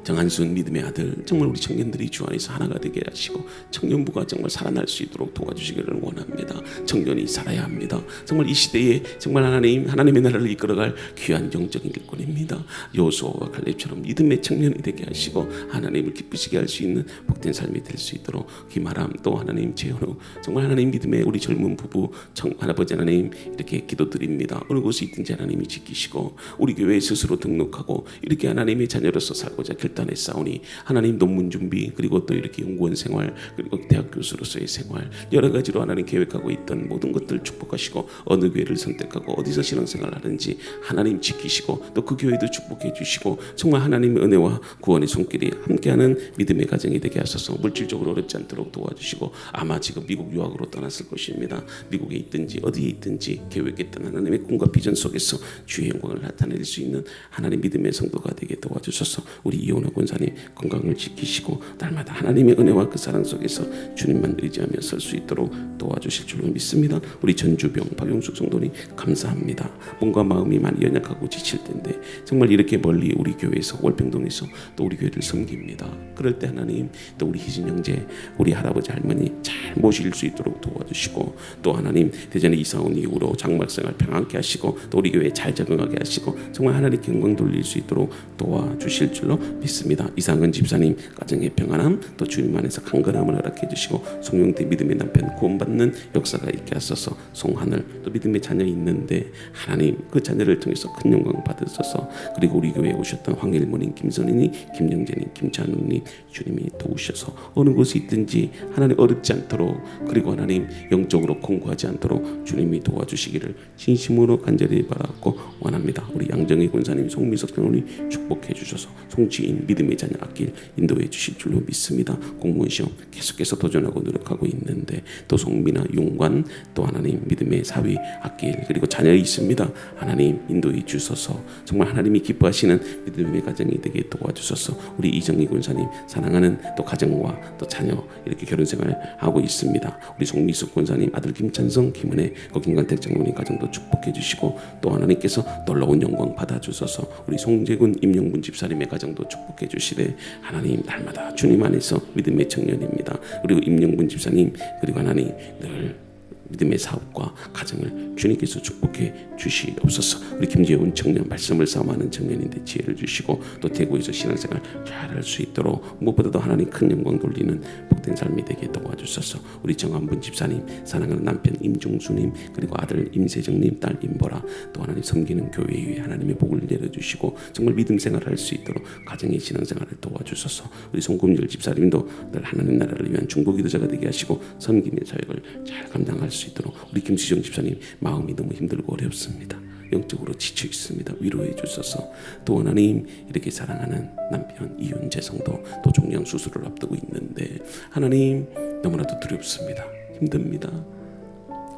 정한순 믿음의 아들, 정말 우리 청년들이 주 안에서 하나가 되게 하시고 청년부가 정말 살아날 수 있도록 도와주시기를 원합니다. 청년이 살아야 합니다. 정말 이 시대에 정말 하나님의 나라를 이끌어갈 귀한 영적인 일꾼입니다. 여호수아와 갈렙처럼 믿음의 청년이 되게 하시고 하나님을 기쁘시게 할 수 있는 복된 삶이 될 수 있도록 김아람 또 하나님 재현우 정말 하나님 믿음의 우리 젊은 부부 할아버지 하나님 이렇게 기도드립니다. 어느 곳에 있든지 하나님이 지키시고 우리 교회에 스스로 등록하고 이렇게 하나님의 자녀로서 살고자 결단에 싸우니 하나님 논문 준비 그리고 또 이렇게 연구원 생활 그리고 대학 교수로서의 생활 여러 가지로 하나님 계획하고 있던 모든 것들 축복하시고 어느 교회를 선택하고 어디서 신앙생활 하는지 하나님 지키시고 또 그 교회도 축복해 주시고 정말 하나님의 은혜와 구원의 손길이 함께하는 믿음의 가정이 되게 하소서. 물질적으로 어렵지 않도록 도와주시고 아마 지금 미국 유학으로 떠났을 것입니다. 미국에 있든지 어디에 있든지 계획했던 하나님의 꿈과 비전 속에서 주의 영광을 나타낼 수 있는 하나님 믿음의 성도가 되게 도와주소서. 우리 이혼호 권사님 건강을 지키시고 날마다 하나님의 은혜와 그 사랑 속에서 주님만 의지하며 설 수 있도록 도와주실 줄로 믿습니다. 우리 전주병 박용숙 성도님 감사합니다. 몸과 마음이 많이 연약하고 지칠 텐데 정말 이렇게 멀리 우리 교회에서 월평동에서 또 우리 교회를 섬깁니다. 그럴 때 하나님 또 우리 희진 형제 우리 할아버지 할머니 잘 모실 수 있도록 도와주시고 또 하나님 대전에 이사 온 이후로 장막생활 평안케 하시고 또 우리 교회에 잘 적응하게 하시고 정말 하나님께 영광 돌릴 수 있도록 도와주실 줄로 믿습니다. 이상은 집사님 가정의 평안함 또 주님 안에서 강건함을 허락해 주시고 송영태 믿음의 남편 구원받는 역사가 있게 하소서. 송하늘 또 믿음의 자녀 있는데 하나님 그 자녀를 통해서 큰 영광 받으소서. 그리고 우리 교회에 오셨던 황일모님 김선희님 김영재님 김찬웅님 주님이 도우셔서 어느 곳에 있든지 하나님 어렵지 않도록 그리고 하나님 영적으로 공고하지 않도록 주님이 도와주시기를 진심으로 간절히 바라고 원합니다. 우리 양정희 권사님 송미석 장로님 축복해 주셔서 송지인 믿음의 자녀 앞길 인도해 주실 줄로 믿습니다. 공무원 시험 계속해서 도전하고 노력하고 있는데 또 송민아 용관 또 하나님 믿음의 사위 앞길 그리고 자녀 있습니다. 하나님 인도해 주셔서 정말 하나님이 기뻐하시는 믿음의 가정이 되게 도와주셔서 우리 이정희 권사님 사랑하는 또 가정과 또 자녀 이렇게 결혼생활 하고 있습니다. 우리 송미숙 권사님 아들 김찬성 김은혜 김관택 장로님 가정도 축복해 주시고 또 하나님께서 놀라운 영광 받아주셔서 우리 송재군 임영분 집사님의 가정도 축복해 주시되 하나님 날마다 주님 안에서 믿음의 청년입니다. 그리고 임영분 집사님 그리고 하나님 늘 믿음의 사업과 가정을 주님께서 축복해 주시옵소서. 우리 김재훈 청년 말씀을 싸움하는 청년인데 지혜를 주시고 또 대구에서 신앙생활 잘할 수 있도록 무엇보다도 하나님 큰 영광 돌리는 복된 삶이 되게 도와주소서. 우리 정한분 집사님 사랑하는 남편 임종수님 그리고 아들 임세정님 딸 임보라 또 하나님 섬기는 교회에 하나님의 복을 내려주시고 정말 믿음 생활할 수 있도록 가정의 신앙생활을 도와주소서. 우리 송금열 집사님도 늘 하나님 나라를 위한 중보기도자가 되게 하시고 섬김의 사역을 잘 감당할 수 있도록 우리 김수정 집사님 마음이 너무 힘들고 어렵습니다. 영적으로 지쳐 있습니다. 위로해 주셔서 또 하나님 이렇게 사랑하는 남편 이윤재 성도 또 종양 수술을 앞두고 있는데 하나님 너무나도 두렵습니다. 힘듭니다.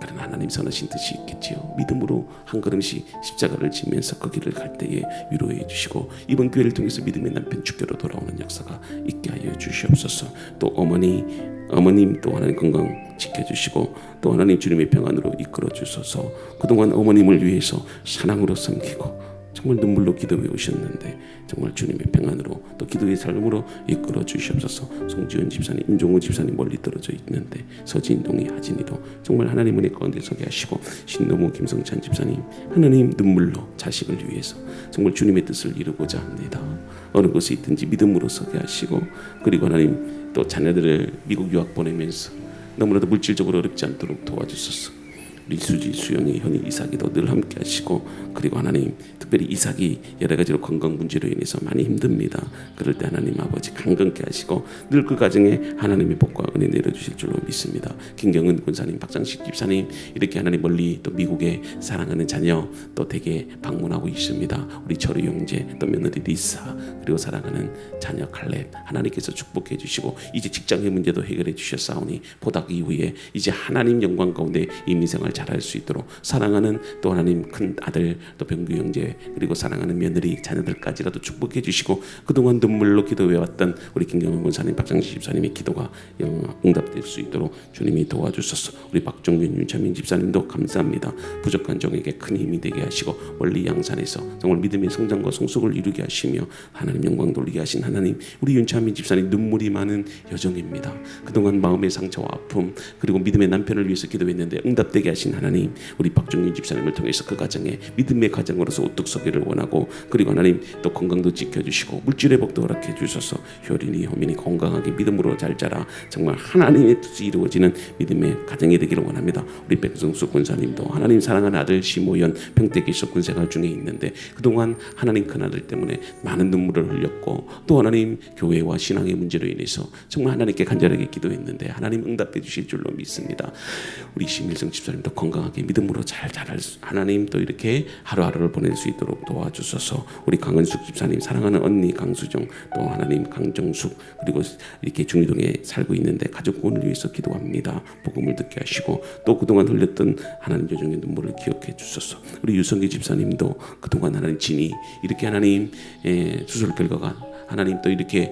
그러나 하나님 선하신 뜻이 있겠지요. 믿음으로 한 걸음씩 십자가를 지면서 그 길을 갈 때에 위로해 주시고 이번 기회를 통해서 믿음의 남편 주께로 돌아오는 역사가 있게 하여 주시옵소서. 또 어머님 또 하나님 건강 지켜주시고 또 하나님 주님의 평안으로 이끌어 주셔서 그동안 어머님을 위해서 사랑으로 섬기고 정말 눈물로 기도해 오셨는데 정말 주님의 평안으로 또 기도의 삶으로 이끌어 주시옵소서. 송지원 집사님 임종우 집사님 멀리 떨어져 있는데 서진동이 하진이도 정말 하나님 은혜 가운데 서게 하시고 신노무 김성찬 집사님 하나님 눈물로 자식을 위해서 정말 주님의 뜻을 이루고자 합니다. 어느 곳에 있든지 믿음으로 서게 하시고 그리고 하나님 또 자녀들을 미국 유학 보내면서 너무나도 물질적으로 어렵지 않도록 도와주소서. 우리 수지, 수영이, 현이, 이삭이도 늘 함께 하시고, 그리고 하나님 특별히 이삭이 여러 가지로 건강 문제로 인해서 많이 힘듭니다. 그럴 때 하나님 아버지 강건케 하시고 늘 그 가정에 하나님의 복과 은혜 내려주실 줄로 믿습니다. 김경은 권사님, 박장식 집사님, 이렇게 하나님 멀리 또 미국에 사랑하는 자녀 또 댁에 방문하고 있습니다. 우리 철우 형제, 또 며느리 리사, 그리고 사랑하는 자녀 칼렙, 하나님께서 축복해 주시고 이제 직장의 문제도 해결해 주셨사오니 보답 이후에 이제 하나님 영광 가운데 인민생활 잘할 수 있도록 사랑하는 또 하나님 큰 아들, 또 병규 형제, 그리고 사랑하는 며느리 자녀들까지라도 축복해 주시고, 그동안 눈물로 기도해왔던 우리 김경은 권사님, 박장식 집사님의 기도가 응답될 수 있도록 주님이 도와주소서. 우리 박종균, 윤찬민 집사님도 감사합니다. 부족한 종에게 큰 힘이 되게 하시고 멀리 양산에서 정말 믿음의 성장과 성숙을 이루게 하시며 하나님 영광 돌리게 하신 하나님, 우리 윤찬민 집사님 눈물이 많은 여정입니다. 그동안 마음의 상처와 아픔, 그리고 믿음의 남편을 위해서 기도했는데 응답되게 하신 하나님, 우리 박종균 집사님을 통해서 그 가정에 믿음의 가정으로서 우뚝 서기를 원하고, 그리고 하나님 또 건강도 지켜주시고 물질의 복도 허락해 주셔서 효린이, 호민이 건강하게 믿음으로 잘 자라 정말 하나님의 뜻이 이루어지는 믿음의 가정이 되기를 원합니다. 우리 백성수 권사님도 하나님 사랑하는 아들 시모연 평택에 있어 군생활 중에 있는데 그동안 하나님 큰아들 때문에 많은 눈물을 흘렸고, 또 하나님 교회와 신앙의 문제로 인해서 정말 하나님께 간절하게 기도했는데 하나님 응답해 주실 줄로 믿습니다. 우리 심일성 집사님도 건강하게 믿음으로 잘 자랄 수, 하나님 또 이렇게 하루하루를 보낼 수 있도록 도와주소서. 우리 강은숙 집사님, 사랑하는 언니 강수정, 또 하나님 강정숙, 그리고 이렇게 중리동에 살고 있는데 가족 구원을 위해서 기도합니다. 복음을 듣게 하시고 또 그동안 흘렸던 하나님 여정의 눈물을 기억해 주소서. 우리 유성기 집사님도 그동안 하나님 진이 이렇게 하나님 수술 결과가 하나님 또 이렇게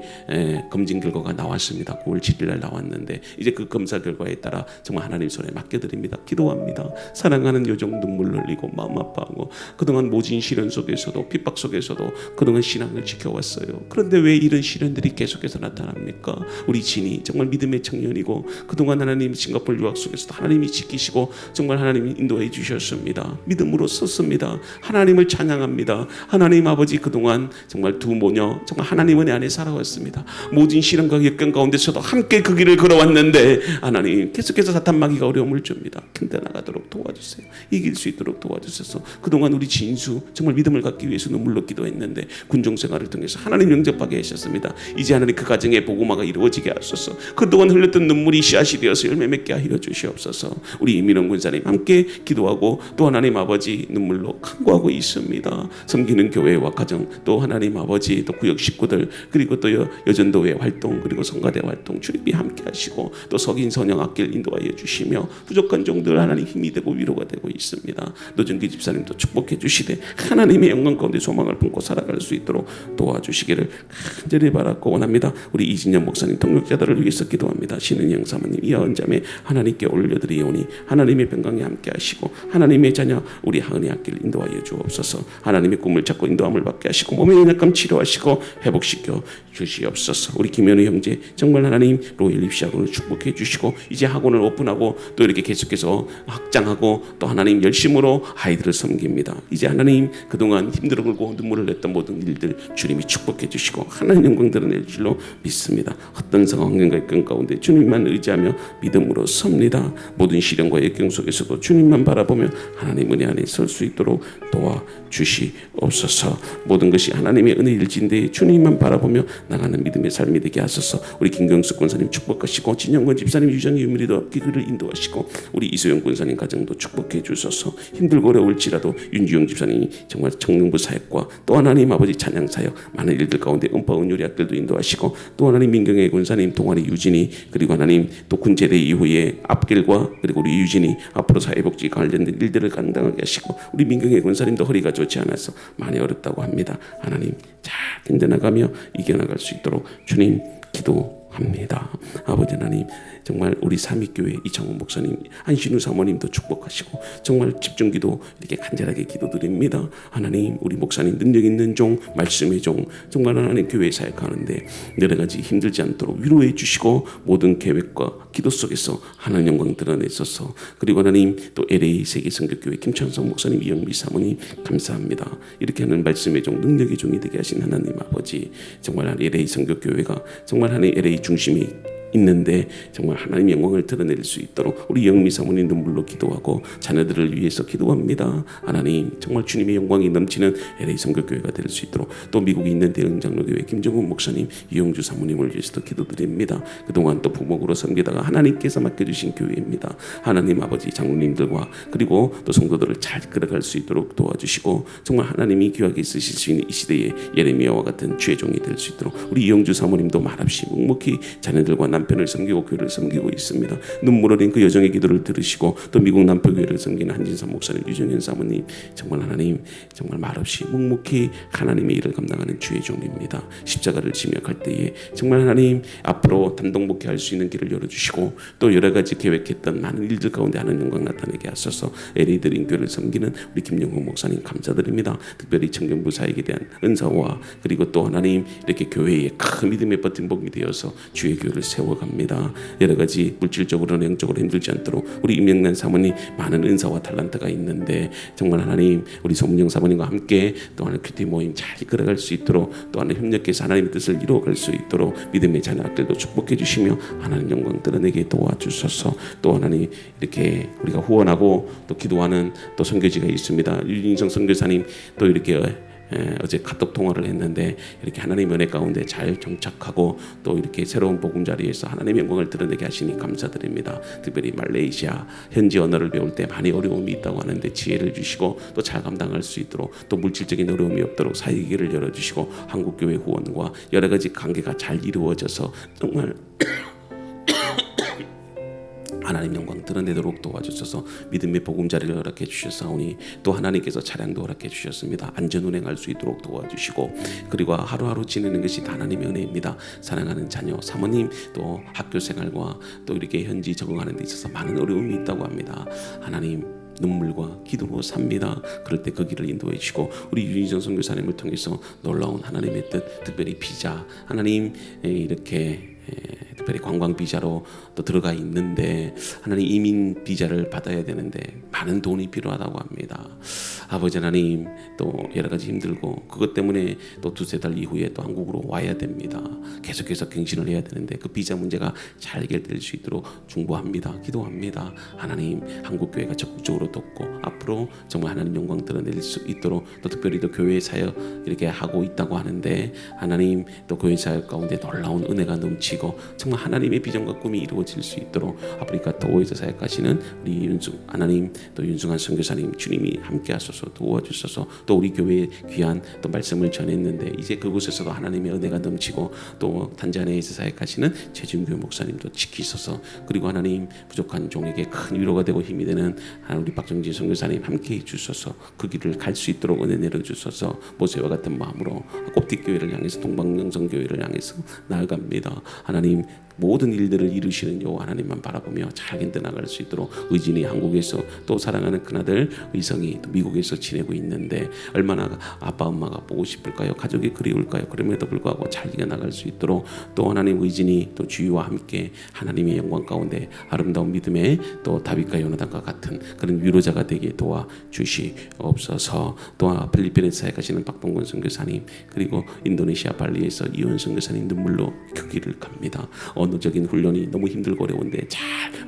검진 결과가 나왔습니다. 9월 7일 날 나왔는데 이제 그 검사 결과에 따라 정말 하나님 손에 맡겨드립니다. 기도합니다. 사랑하는 요정 눈물 흘리고 마음 아파하고 그동안 모진 시련 속에서도 핍박 속에서도 그동안 신앙을 지켜왔어요. 그런데 왜 이런 시련들이 계속해서 나타납니까? 우리 진이 정말 믿음의 청년이고 그동안 하나님 싱가포르 유학 속에서도 하나님이 지키시고 정말 하나님이 인도해 주셨습니다. 믿음으로 섰습니다. 하나님을 찬양합니다. 하나님 아버지, 그동안 정말 두 모녀 정말 하나님 은혜 안에 살아왔습니다. 모진 시련과 역경 가운데서도 함께 그 길을 걸어왔는데 하나님 계속해서 사탄 마귀가 어려움을 줍니다. 견뎌 나가도록 도와주세요. 이길 수 있도록 도와주셔서 그동안 우리 진수 정말 믿음을 갖기 위해서 눈물로 기도했는데 군종생활을 통해서 하나님 영접하게 하셨습니다. 이제 하나님 그 가정에 복음화가 이루어지게 하소서. 그동안 흘렸던 눈물이 씨앗이 되어서 열매 맺게 하여 주시옵소서. 우리 이민원 군사님 함께 기도하고 또 하나님 아버지 눈물로 간구하고 있습니다. 섬기는 교회와 가정, 또 하나님 아버지 또 구역 식구들, 그리고 또 여전도회 활동, 그리고 성가대 활동 주님이 함께 하시고 또 석인 선영 악길 인도하여 주시며 부족한 종들 하나님 힘이 되고 위로가 되고 있습니다. 노정기 집사님도 축복해 주시되 하나님의 영광 가운데 소망을 품고 살아갈 수 있도록 도와주시기를 간절히 바라고 원합니다. 우리 이진영 목사님 동역자들을 위해서 기도합니다. 신은영 사모님, 이하은자매 하나님께 올려드리오니 하나님의 평강에 함께 하시고 하나님의 자녀 우리 하은이 악길 인도하여 주옵소서. 하나님의 꿈을 찾고 인도함을 받게 하시고 몸의 연약감 치료하시고 회복시켜 주시옵소서. 우리 김현우 형제 정말 하나님 로열 입시학원을 축복해 주시고 이제 학원을 오픈하고 또 이렇게 계속해서 확장하고 또 하나님 열심으로 아이들을 섬깁니다. 이제 하나님 그동안 힘들어 걸고 눈물을 냈던 모든 일들 주님이 축복해 주시고 하나님 영광 드러낼 줄로 믿습니다. 어떤 상황과 역경 가운데 주님만 의지하며 믿음으로 섭니다. 모든 시련과 역경 속에서도 주님만 바라보며 하나님 은혜 안에 설 수 있도록 도와주시옵소서. 모든 것이 하나님의 은혜일진데 주님만 바라보며 나가는 믿음의 삶이 되게 하소서. 우리 김경숙 권사님 축복하시고 진영권 집사님, 유정희, 유미리도 그를 인도하시고 우리 이소영 권사님 가정도 축복해 주소서. 힘들고 어려울지라도 윤주영 집사님이 정말 청능부 사역과 또 하나님 아버지 찬양 사역 많은 일들 가운데 음파 은유리 학교도 인도하시고 또 하나님 민경의 권사님, 동아리 유진이, 그리고 하나님 또 군제대 이후에 앞길과 그리고 우리 유진이 앞으로 사회복지 관련된 일들을 감당하게 하시고 우리 민경의 권사님도 허리가 좋지 않아서 많이 어렵다고 합니다. 하나님 잘 견뎌나가며 이겨나갈 수 있도록 주님 기도합니다. 아버지 하나님 정말 우리 삼위교회 이창훈 목사님, 안신우 사모님도 축복하시고 정말 집중기도 이렇게 간절하게 기도드립니다. 하나님 우리 목사님 능력 있는 종, 말씀의 종, 정말 하나님 교회 사역하는데 여러 가지 힘들지 않도록 위로해 주시고 모든 계획과 기도 속에서 하나님 영광 드러내소서. 그리고 하나님 또 LA 세계성교교회 김창성 목사님, 이영미 사모님 감사합니다. 이렇게 하는 말씀의 종, 능력의 종이 되게 하신 하나님 아버지, 정말 LA 성교교회가 정말 하나님 LA 중심이 있는데 정말 하나님의 영광을 드러낼 수 있도록 우리 영미 사모님 눈물로 기도하고 자녀들을 위해서 기도합니다. 하나님 정말 주님의 영광이 넘치는 LA 선교교회가 될 수 있도록 또 미국에 있는 대흥장로교회 김정훈 목사님, 이용주 사모님을 위해서도 기도드립니다. 그동안 또 부목으로 섬기다가 하나님께서 맡겨주신 교회입니다. 하나님 아버지 장로님들과 그리고 또 성도들을 잘 끌어갈 수 있도록 도와주시고 정말 하나님이 귀하게 쓰실 수 있는 이 시대에 예레미야와 같은 주의 종이 될 수 있도록 우리 이용주 사모님도 말없이 묵묵히 자녀들과 남편을 섬기고 교회를 섬기고 있습니다. 눈물 어린 그 여정의 기도를 들으시고 또 미국 남포교회를 섬기는 한진선 목사님, 유정현 사모님 정말 하나님 정말 말없이 묵묵히 하나님의 일을 감당하는 주의 종입니다. 십자가를 지며 갈 때에 정말 하나님 앞으로 단독 목회할 수 있는 길을 열어주시고 또 여러 가지 계획했던 많은 일들 가운데 하나님 영광 나타내게 하소서. LA 드림교회를 섬기는 우리 김영호 목사님 감사드립니다. 특별히 청년부 사역에 대한 은사와 그리고 또 하나님 이렇게 교회에 큰 믿음의 버팀목이 되어서 주의 교회를 세워갑니다. 여러 가지 물질적으로나 영적으로 힘들지 않도록 우리 임영란 사모님 많은 은사와 탤런트가 있는데 정말 하나님 우리 소문영 사모님과 함께 또 하나님 큐티 모임 잘 이끌어갈 수 있도록 또 하나님 협력해서 하나님의 뜻을 이루어갈 수 있도록 믿음의 자녀들도 축복해 주시며 하나님 영광 드러내게 도와주소서. 또 하나님 이렇게 우리가 후원하고 또 기도하는 또 선교지가 있습니다. 유진성 선교사님 또 이렇게 어제 카톡 통화를 했는데 이렇게 하나님의 은혜 가운데 잘 정착하고 또 이렇게 새로운 복음 자리에서 하나님의 영광을 드러내게 하시니 감사드립니다. 특별히 말레이시아 현지 언어를 배울 때 많이 어려움이 있다고 하는데 지혜를 주시고 또 잘 감당할 수 있도록 또 물질적인 어려움이 없도록 사역의 길을 열어주시고 한국교회 후원과 여러 가지 관계가 잘 이루어져서 정말 하나님 영광 드러내도록 도와주셔서 믿음의 보금자리를 허락해 주셨사오니 또 하나님께서 차량도 허락해 주셨습니다. 안전 운행할 수 있도록 도와주시고 그리고 하루하루 지내는 것이 다 하나님의 은혜입니다. 사랑하는 자녀 사모님 또 학교 생활과 또 이렇게 현지 적응하는 데 있어서 많은 어려움이 있다고 합니다. 하나님 눈물과 기도로 삽니다. 그럴 때 그 길을 인도해 주시고 우리 윤희정 선교사님을 통해서 놀라운 하나님의 뜻 특별히 비자 하나님 이렇게 특별히 관광 비자로 또 들어가 있는데 하나님 이민 비자를 받아야 되는데 많은 돈이 필요하다고 합니다. 아버지 하나님 또 여러 가지 힘들고 그것 때문에 또 두세 달 이후에 또 한국으로 와야 됩니다. 계속해서 갱신을 해야 되는데 그 비자 문제가 잘 해결될 수 있도록 중보합니다. 기도합니다. 하나님 한국교회가 적극적으로 돕고 앞으로 정말 하나님 영광 드러낼 수 있도록 또 특별히 또 교회 사역 이렇게 하고 있다고 하는데 하나님 또 교회 사역 가운데 놀라운 은혜가 넘치고 정말 하나님의 비전과 꿈이 이루어질 수 있도록 아프리카 도에서 사역하시는 우리 하나님 또 윤승환 선교사님 주님이 함께하소서 도와주셔서 또 우리 교회에 귀한 또 말씀을 전했는데 이제 그곳에서도 하나님의 은혜가 넘치고 또 단자니아에서 사역하시는 최준규 목사님도 지키소서. 그리고 하나님 부족한 종에게 큰 위로가 되고 힘이 되는 우리 박정진 선교사님 함께해 주셔서 그 길을 갈 수 있도록 은혜 내려주셔서 모세와 같은 마음으로 곱디교회를 향해서 동방영성교회를 향해서 나아갑니다. 하나님 모든 일들을 이루시는 여호와 하나님만 바라보며 잘 견뎌 나갈 수 있도록 의진이 한국에서 또 사랑하는 큰아들 의성이 또 미국에서 지내고 있는데 얼마나 아빠 엄마가 보고 싶을까요? 가족이 그리울까요? 그럼에도 불구하고 잘 이겨 나갈 수 있도록 또 하나님 의진이 또 주위와 함께 하나님의 영광 가운데 아름다운 믿음의 또 다윗과 요나단과 같은 그런 위로자가 되게 도와주시옵소서. 또 필리핀에서 사역하시는 박동건 선교사님 그리고 인도네시아 발리에서 이원 선교사님 눈물로 그 길을 갑니다. 언어적인 훈련이 너무 힘들고 어려운데 잘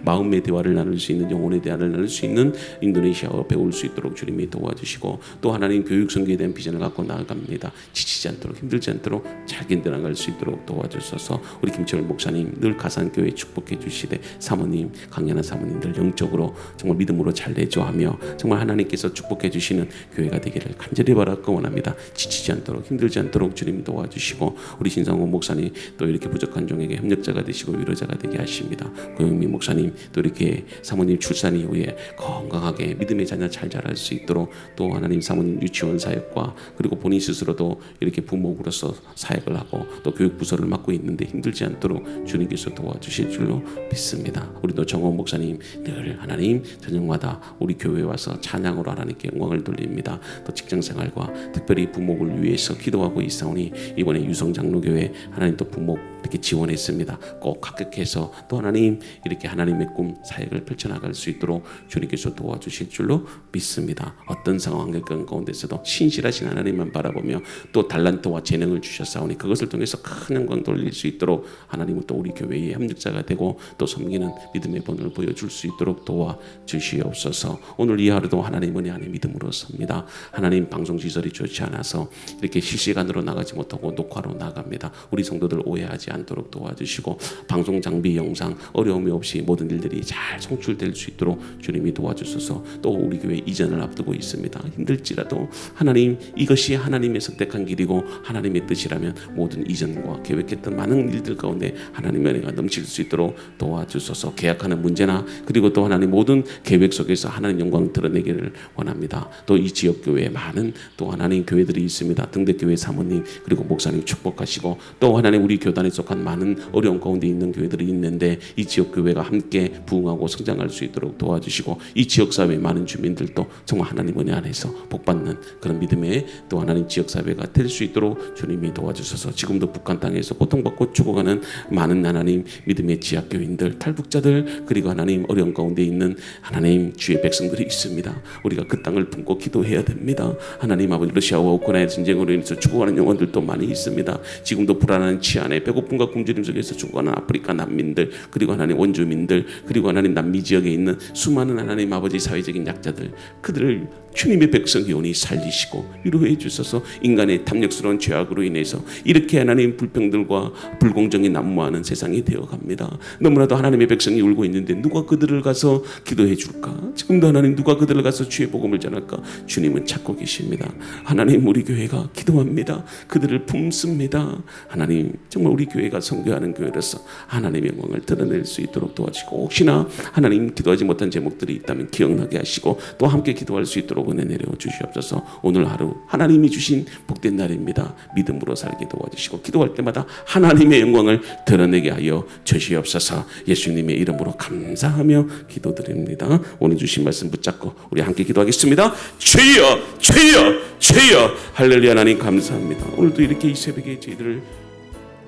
마음의 대화를 나눌 수 있는 영혼의 대화를 나눌 수 있는 인도네시아어 배울 수 있도록 주님이 도와주시고 또 하나님 교육 선교에 대한 비전을 갖고 나아갑니다. 지치지 않도록 힘들지 않도록 잘 견뎌 나갈 수 있도록 도와주셔서 우리 김철 목사님 늘 가산교회 축복해 주시되 사모님 강연한 사모님들 영적으로 정말 믿음으로 잘 내조하며 정말 하나님께서 축복해 주시는 교회가 되기를 간절히 바라고 원합니다. 지치지 않도록 힘들지 않도록 주님이 도와주시고 우리 신상호 목사님 또 이렇게 부족한 종에게 협력자가 되시고 위로자가 되게 하십니다. 고영민 목사님 또 이렇게 사모님 출산 이후에 건강하게 믿음의 자녀 잘 자랄 수 있도록 또 하나님 사모님 유치원 사역과 그리고 본인 스스로도 이렇게 부목으로서 사역을 하고 또 교육부서를 맡고 있는데 힘들지 않도록 주님께서 도와주실 줄로 믿습니다. 우리 노정원 목사님 늘 하나님 저녁마다 우리 교회에 와서 찬양으로 하나님께 영광을 돌립니다. 또 직장생활과 특별히 부목을 위해서 기도하고 있사오니 이번에 유성장로교회 하나님 또 부목 이렇게 지원했습니다. 꼭 합격해서 또 하나님 이렇게 하나님의 꿈 사역을 펼쳐나갈 수 있도록 주님께서 도와주실 줄로 믿습니다. 어떤 상황 가운데서도 신실하신 하나님만 바라보며 또 달란트와 재능을 주셨사오니 그것을 통해서 큰 영광 돌릴 수 있도록 하나님은 또 우리 교회의 협력자가 되고 또 섬기는 믿음의 본을 보여줄 수 있도록 도와주시옵소서. 오늘 이 하루도 하나님 은혜 안에 믿음으로 섭니다. 하나님 방송 시설이 좋지 않아서 이렇게 실시간으로 나가지 못하고 녹화로 나갑니다. 우리 성도들 오해하지 않도록 도와주시고 방송 장비 영상 어려움이 없이 모든 일들이 잘 송출될 수 있도록 주님이 도와주셔서 또 우리 교회 이전을 앞두고 있습니다. 힘들지라도 하나님 이것이 하나님의 선택한 길이고 하나님의 뜻이라면 모든 이전과 계획했던 많은 일들 가운데 하나님의 은혜가 넘칠 수 있도록 도와주셔서 계약하는 문제나 그리고 또 하나님 모든 계획 속에서 하나님 영광 드러내기를 원합니다. 또 이 지역 교회에 많은 또 하나님 교회들이 있습니다. 등대교회 사모님 그리고 목사님 축복하시고 또 하나님 우리 교단에 속한 많은 어려운 가운데 있는 교회들이 있는데 이 지역 교회가 함께 부흥하고 성장할 수 있도록 도와주시고 이 지역 사회의 많은 주민들도 정말 하나님 은혜 안에서 복받는 그런 믿음의 또 하나님 지역 사회가 될 수 있도록 주님이 도와주셔서 지금도 북한 땅에서 고통받고 죽어가는 많은 하나님 믿음의 지역교인들 탈북자들 그리고 하나님 어려운 가운데 있는 하나님 주의 백성들이 있습니다. 우리가 그 땅을 품고 기도해야 됩니다. 하나님 아버지 러시아와 우크라이나 전쟁으로 인해서 죽어가는 영혼들도 많이 있습니다. 지금도 불안한 치안에 배고픔과 굶주림 속에서 죽어가는 아프리카 난민들 그리고 하나님 원주민들 그리고 하나님 남미 지역에 있는 수많은 하나님 아버지 사회적인 약자들 그들을 주님의 백성이 오니 살리시고 위로해 주셔서 인간의 탐욕스러운 죄악으로 인해서 이렇게 하나님 불평들과 불공정이 난무하는 세상이 되어갑니다. 너무나도 하나님의 백성이 울고 있는데 누가 그들을 가서 기도해 줄까? 지금도 하나님 누가 그들을 가서 주의 복음을 전할까? 주님은 찾고 계십니다. 하나님 우리 교회가 기도합니다. 그들을 품습니다. 하나님 정말 우리 교회가 선교하는 교회로서 하나님의 영광을 드러낼 수 있도록 도와주시고 혹시나 하나님 기도하지 못한 제목들이 있다면 기억나게 하시고 또 함께 기도할 수 있도록 은혜 내려 주시옵소서. 오늘 하루 하나님이 주신 복된 날입니다. 믿음으로 살게 도와주시고 기도할 때마다 하나님의 영광을 드러내게 하여 주시옵소서. 예수님의 이름으로 감사하며 기도드립니다. 오늘 주신 말씀 붙잡고 우리 함께 기도하겠습니다. 주여 주여 주여 할렐루야. 하나님 감사합니다. 오늘도 이렇게 이 새벽에 저희들을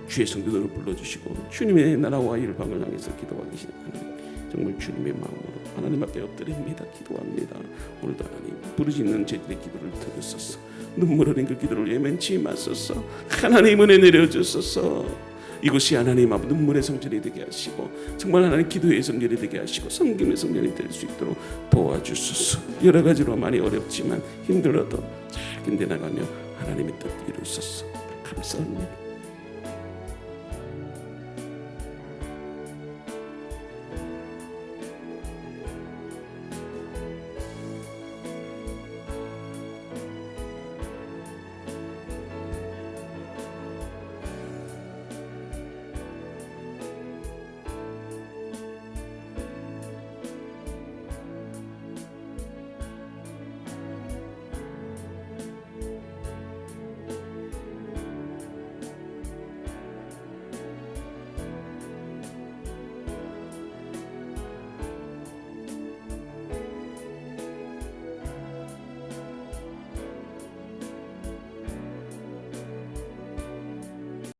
주의 성도들을 불러주시고 주님의 나라와 일방을 향해서 기도하기 시작하는 하나님 정말 주님의 마음으로 하나님 앞에 엎드립니다. 기도합니다. 오늘도 하나님 부르짖는 저희들의 기도를 들으소서. 눈물 흘린 그 기도를 예면치 마소서. 하나님 은혜 내려주소서. 이곳이 하나님 앞 눈물의 성전이 되게 하시고 정말 하나님 기도의 성전이 되게 하시고 섬김의 성전이 될 수 있도록 도와주소서. 여러 가지로 많이 어렵지만 힘들어도 잘 견뎌나가며 하나님의 뜻 이루소서. 감사합니다.